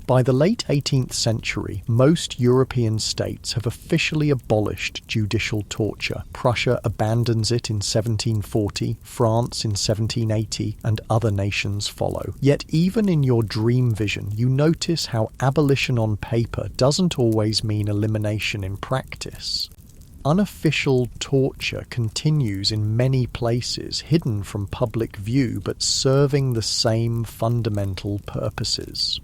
By the late 18th century, most European states have officially abolished judicial torture. Prussia abandons it in 1740, France in 1780, and other nations follow. Yet even in your dream vision, you notice how abolition on paper doesn't always mean elimination in practice. Unofficial torture continues in many places, hidden from public view but serving the same fundamental purposes.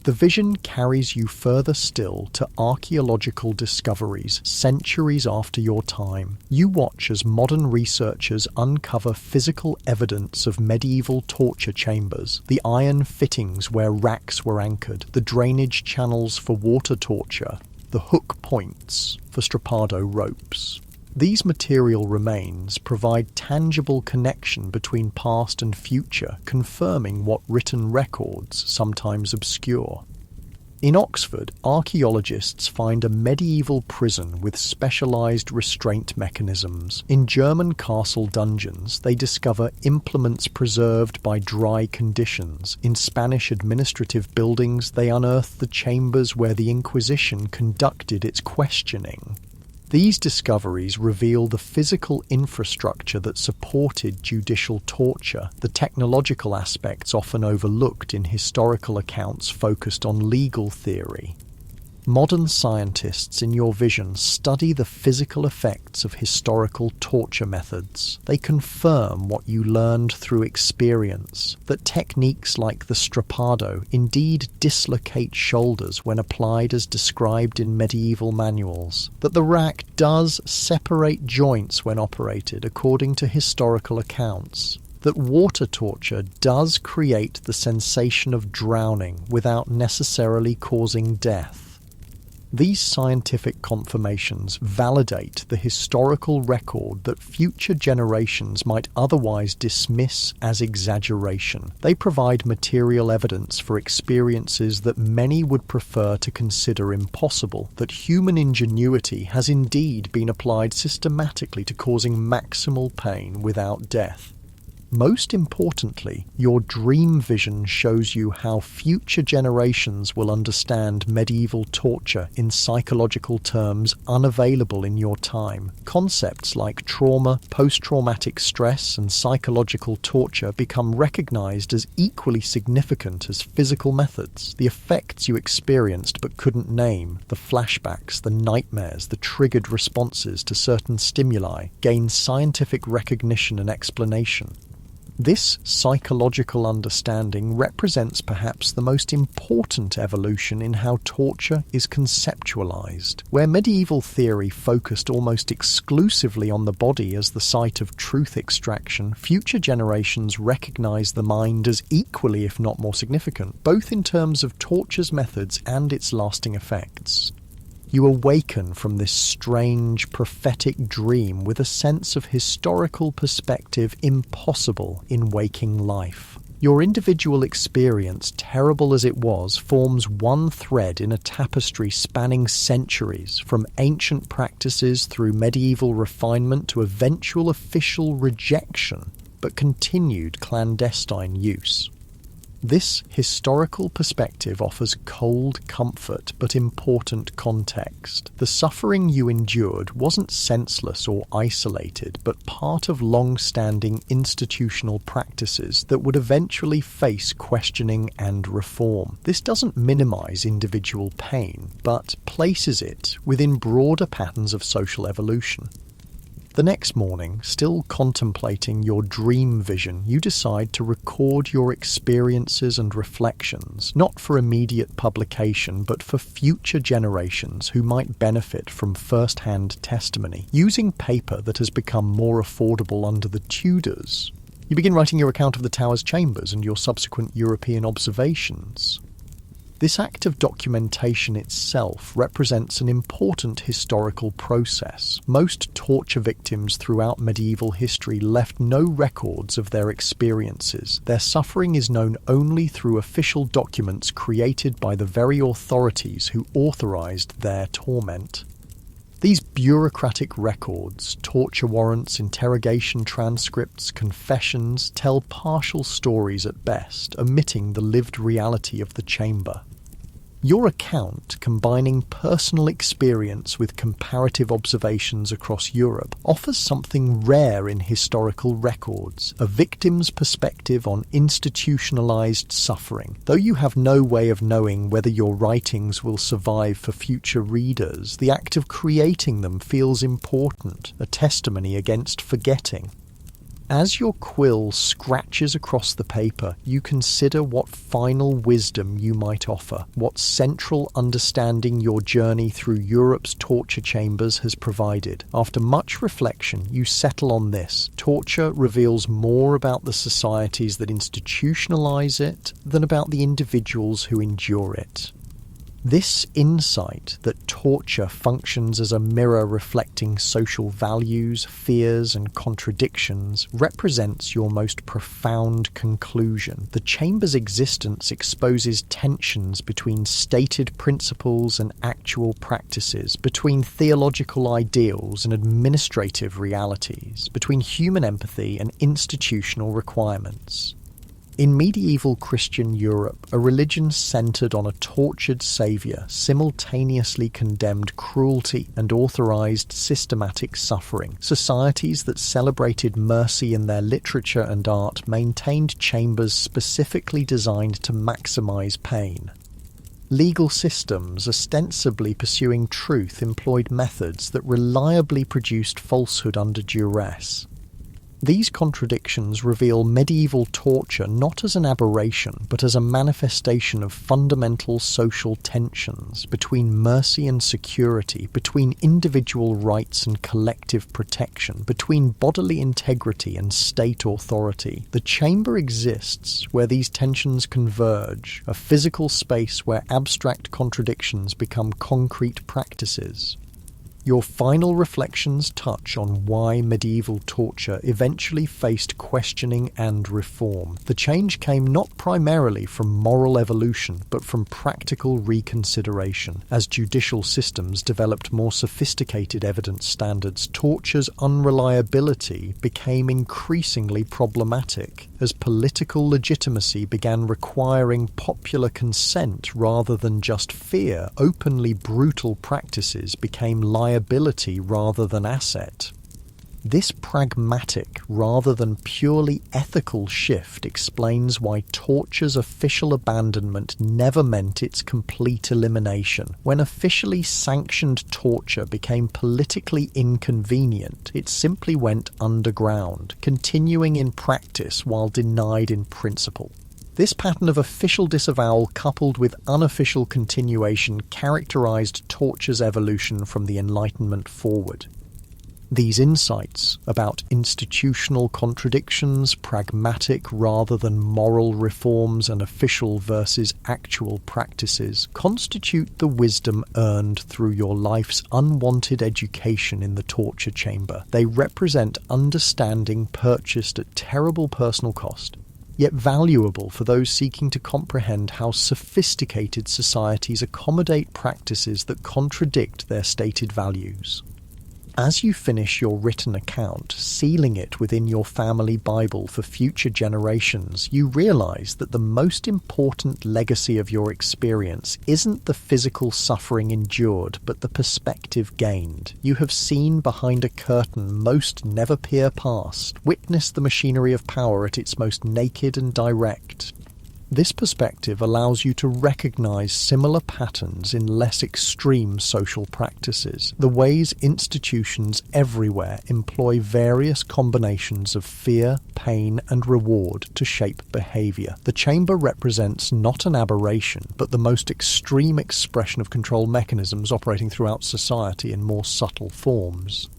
The vision carries you further still to archaeological discoveries centuries after your time. You watch as modern researchers uncover physical evidence of medieval torture chambers, the iron fittings where racks were anchored, the drainage channels for water torture, the hook points for strappado ropes. These material remains provide tangible connection between past and future, confirming what written records sometimes obscure. In Oxford, archaeologists find a medieval prison with specialised restraint mechanisms. In German castle dungeons, they discover implements preserved by dry conditions. In Spanish administrative buildings, they unearth the chambers where the Inquisition conducted its questioning. These discoveries reveal the physical infrastructure that supported judicial torture, the technological aspects often overlooked in historical accounts focused on legal theory. Modern scientists in your vision study the physical effects of historical torture methods. They confirm what you learned through experience, that techniques like the strappado indeed dislocate shoulders when applied as described in medieval manuals, that the rack does separate joints when operated according to historical accounts, that water torture does create the sensation of drowning without necessarily causing death. These scientific confirmations validate the historical record that future generations might otherwise dismiss as exaggeration. They provide material evidence for experiences that many would prefer to consider impossible, that human ingenuity has indeed been applied systematically to causing maximal pain without death. Most importantly, your dream vision shows you how future generations will understand medieval torture in psychological terms unavailable in your time. Concepts like trauma, post-traumatic stress, and psychological torture become recognized as equally significant as physical methods. The effects you experienced but couldn't name, the flashbacks, the nightmares, the triggered responses to certain stimuli, gain scientific recognition and explanation. This psychological understanding represents perhaps the most important evolution in how torture is conceptualized. Where medieval theory focused almost exclusively on the body as the site of truth extraction, future generations recognize the mind as equally, if not more significant, both in terms of torture's methods and its lasting effects. You awaken from this strange, prophetic dream with a sense of historical perspective impossible in waking life. Your individual experience, terrible as it was, forms one thread in a tapestry spanning centuries, from ancient practices through medieval refinement to eventual official rejection, but continued clandestine use. This historical perspective offers cold comfort but important context. The suffering you endured wasn't senseless or isolated, but part of long-standing institutional practices that would eventually face questioning and reform. This doesn't minimize individual pain, but places it within broader patterns of social evolution. The next morning, still contemplating your dream vision, you decide to record your experiences and reflections, not for immediate publication, but for future generations who might benefit from first-hand testimony. Using paper that has become more affordable under the Tudors, you begin writing your account of the tower's chambers and your subsequent European observations. This act of documentation itself represents an important historical process. Most torture victims throughout medieval history left no records of their experiences. Their suffering is known only through official documents created by the very authorities who authorized their torment. These bureaucratic records, torture warrants, interrogation transcripts, confessions, tell partial stories at best, omitting the lived reality of the chamber. Your account, combining personal experience with comparative observations across Europe, offers something rare in historical records, a victim's perspective on institutionalized suffering. Though you have no way of knowing whether your writings will survive for future readers, the act of creating them feels important, a testimony against forgetting. As your quill scratches across the paper, you consider what final wisdom you might offer, what central understanding your journey through Europe's torture chambers has provided. After much reflection, you settle on this: torture reveals more about the societies that institutionalize it than about the individuals who endure it. This insight that torture functions as a mirror reflecting social values, fears, and contradictions represents your most profound conclusion. The chamber's existence exposes tensions between stated principles and actual practices, between theological ideals and administrative realities, between human empathy and institutional requirements. In medieval Christian Europe, a religion centered on a tortured savior simultaneously condemned cruelty and authorized systematic suffering. Societies that celebrated mercy in their literature and art maintained chambers specifically designed to maximize pain. Legal systems, ostensibly pursuing truth, employed methods that reliably produced falsehood under duress. These contradictions reveal medieval torture not as an aberration, but as a manifestation of fundamental social tensions between mercy and security, between individual rights and collective protection, between bodily integrity and state authority. The chamber exists where these tensions converge, a physical space where abstract contradictions become concrete practices. Your final reflections touch on why medieval torture eventually faced questioning and reform. The change came not primarily from moral evolution, but from practical reconsideration. As judicial systems developed more sophisticated evidence standards, torture's unreliability became increasingly problematic. As political legitimacy began requiring popular consent rather than just fear, openly brutal practices became liability rather than asset. This pragmatic rather than purely ethical shift explains why torture's official abandonment never meant its complete elimination. When officially sanctioned torture became politically inconvenient, it simply went underground, continuing in practice while denied in principle. This pattern of official disavowal coupled with unofficial continuation characterized torture's evolution from the Enlightenment forward. These insights about institutional contradictions, pragmatic rather than moral reforms, and official versus actual practices constitute the wisdom earned through your life's unwanted education in the torture chamber. They represent understanding purchased at terrible personal cost, yet valuable for those seeking to comprehend how sophisticated societies accommodate practices that contradict their stated values. As you finish your written account, sealing it within your family Bible for future generations, you realize that the most important legacy of your experience isn't the physical suffering endured, but the perspective gained. You have seen behind a curtain most never peer past, witnessed the machinery of power at its most naked and direct. This perspective allows you to recognize similar patterns in less extreme social practices, the ways institutions everywhere employ various combinations of fear, pain, and reward to shape behavior. The chamber represents not an aberration, but the most extreme expression of control mechanisms operating throughout society in more subtle forms.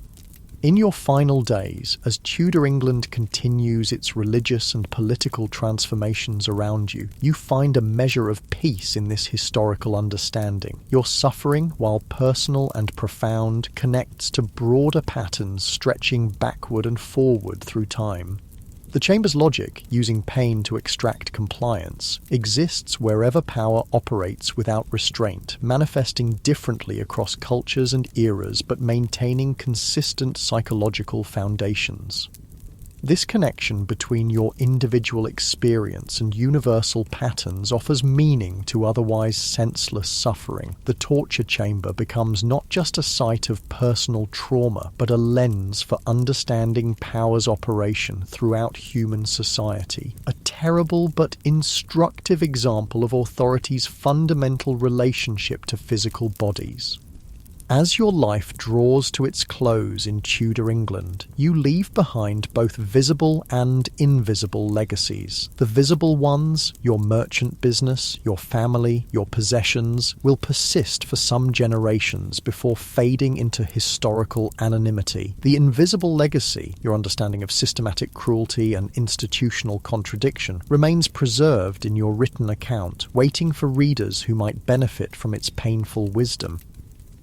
In your final days, as Tudor England continues its religious and political transformations around you, you find a measure of peace in this historical understanding. Your suffering, while personal and profound, connects to broader patterns stretching backward and forward through time. The Chamber's logic, using pain to extract compliance, exists wherever power operates without restraint, manifesting differently across cultures and eras but maintaining consistent psychological foundations. This connection between your individual experience and universal patterns offers meaning to otherwise senseless suffering. The torture chamber becomes not just a site of personal trauma, but a lens for understanding power's operation throughout human society. A terrible but instructive example of authority's fundamental relationship to physical bodies. As your life draws to its close in Tudor England, you leave behind both visible and invisible legacies. The visible ones, your merchant business, your family, your possessions, will persist for some generations before fading into historical anonymity. The invisible legacy, your understanding of systematic cruelty and institutional contradiction, remains preserved in your written account, waiting for readers who might benefit from its painful wisdom.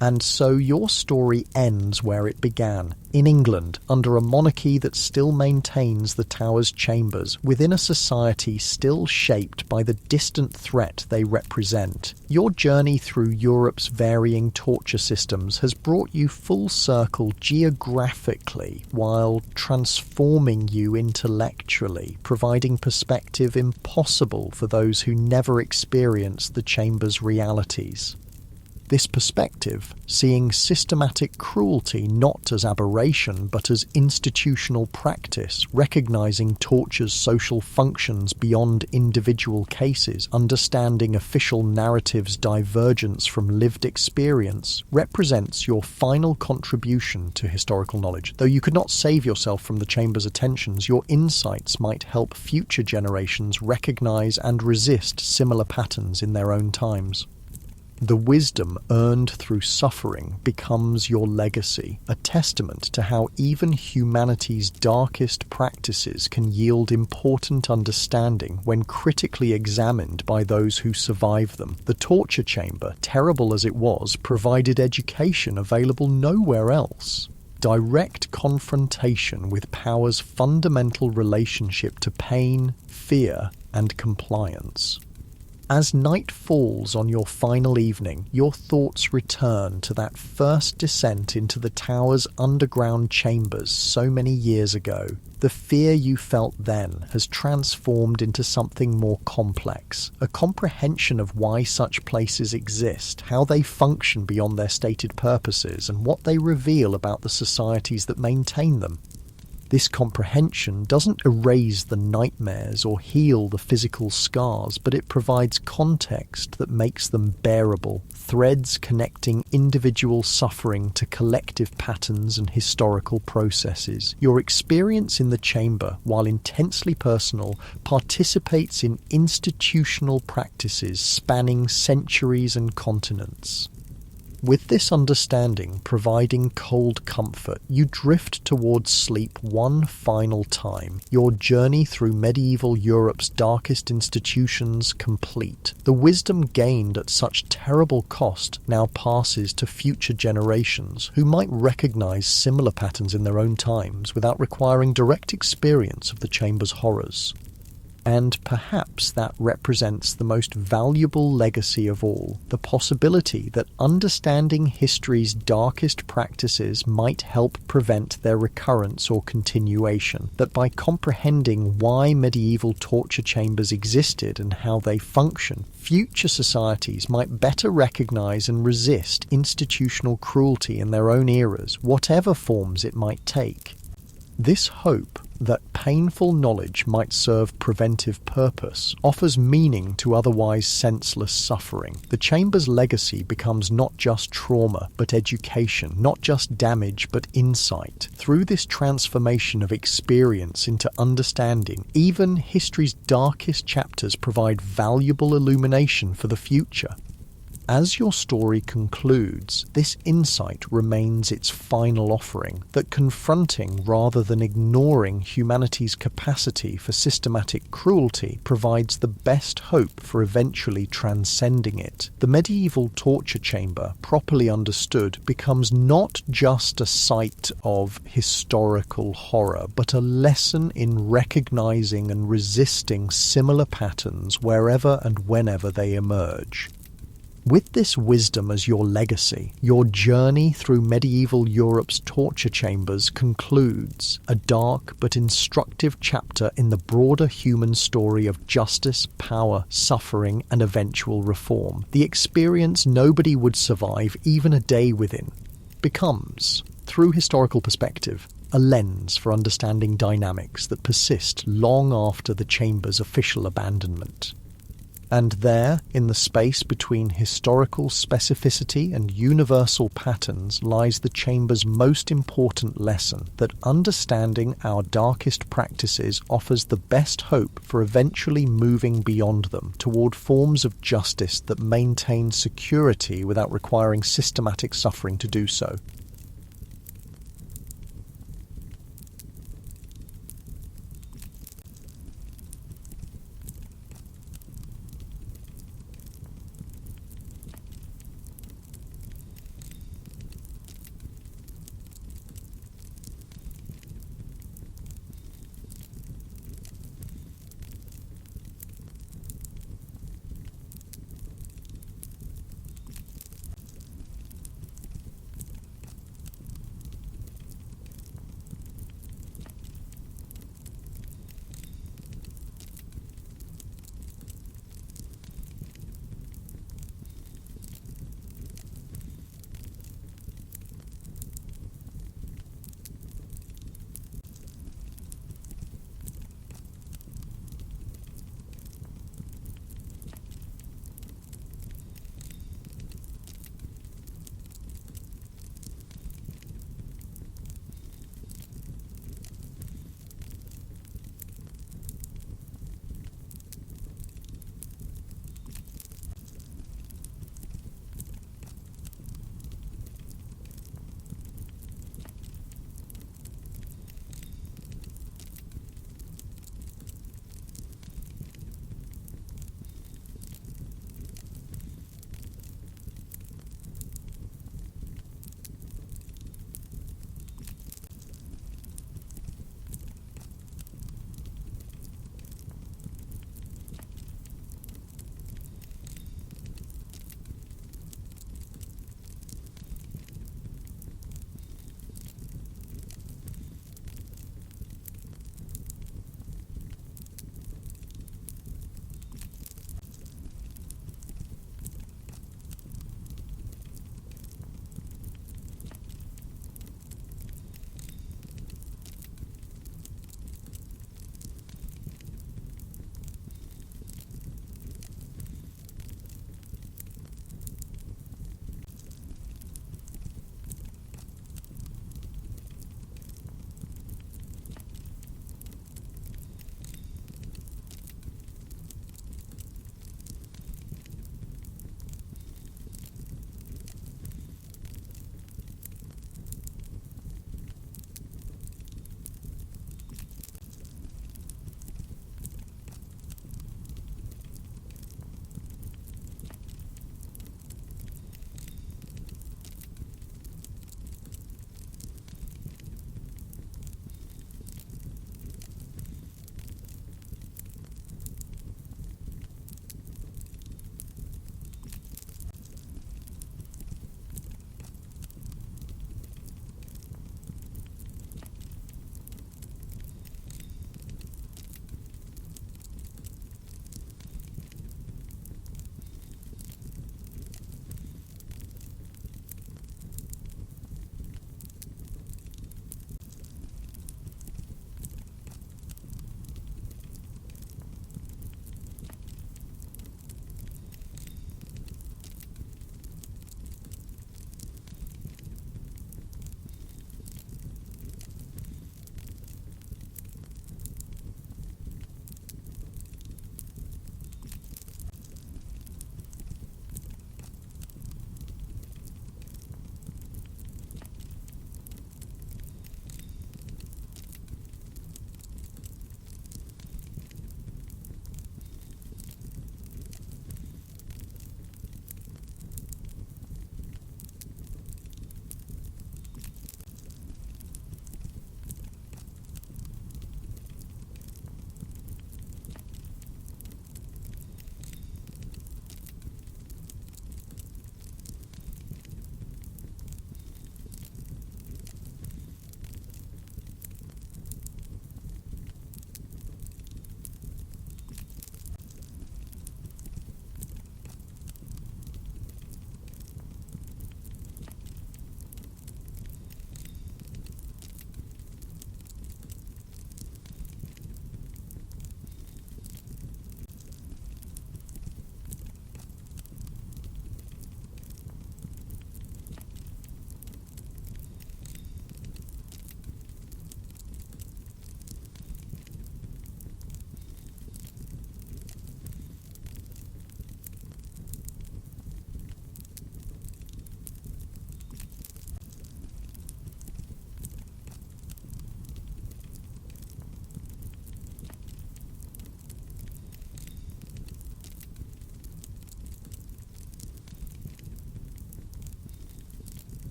And so your story ends where it began, in England, under a monarchy that still maintains the Tower's chambers, within a society still shaped by the distant threat they represent. Your journey through Europe's varying torture systems has brought you full circle geographically, while transforming you intellectually, providing perspective impossible for those who never experienced the chamber's realities. This perspective, seeing systematic cruelty not as aberration but as institutional practice, recognizing torture's social functions beyond individual cases, understanding official narratives' divergence from lived experience, represents your final contribution to historical knowledge. Though you could not save yourself from the Chamber's attentions, your insights might help future generations recognize and resist similar patterns in their own times. The wisdom earned through suffering becomes your legacy, a testament to how even humanity's darkest practices can yield important understanding when critically examined by those who survive them. The torture chamber, terrible as it was, provided education available nowhere else. Direct confrontation with power's fundamental relationship to pain, fear, and compliance. As night falls on your final evening, your thoughts return to that first descent into the Tower's underground chambers so many years ago. The fear you felt then has transformed into something more complex, a comprehension of why such places exist, how they function beyond their stated purposes, and what they reveal about the societies that maintain them. This comprehension doesn't erase the nightmares or heal the physical scars, but it provides context that makes them bearable, threads connecting individual suffering to collective patterns and historical processes. Your experience in the chamber, while intensely personal, participates in institutional practices spanning centuries and continents. With this understanding providing cold comfort, you drift towards sleep one final time, your journey through medieval Europe's darkest institutions complete. The wisdom gained at such terrible cost now passes to future generations who might recognize similar patterns in their own times without requiring direct experience of the chamber's horrors. And perhaps that represents the most valuable legacy of all, the possibility that understanding history's darkest practices might help prevent their recurrence or continuation, that by comprehending why medieval torture chambers existed and how they function, future societies might better recognize and resist institutional cruelty in their own eras, whatever forms it might take. This hope that painful knowledge might serve preventive purpose offers meaning to otherwise senseless suffering. The Chamber's legacy becomes not just trauma but education, not just damage but insight. Through this transformation of experience into understanding, even history's darkest chapters provide valuable illumination for the future. As your story concludes, this insight remains its final offering, that confronting rather than ignoring humanity's capacity for systematic cruelty provides the best hope for eventually transcending it. The medieval torture chamber, properly understood, becomes not just a site of historical horror, but a lesson in recognizing and resisting similar patterns wherever and whenever they emerge. With this wisdom as your legacy, your journey through medieval Europe's torture chambers concludes, a dark but instructive chapter in the broader human story of justice, power, suffering, and eventual reform. The experience nobody would survive even a day within becomes, through historical perspective, a lens for understanding dynamics that persist long after the chamber's official abandonment. And there, in the space between historical specificity and universal patterns, lies the chamber's most important lesson, that understanding our darkest practices offers the best hope for eventually moving beyond them toward forms of justice that maintain security without requiring systematic suffering to do so.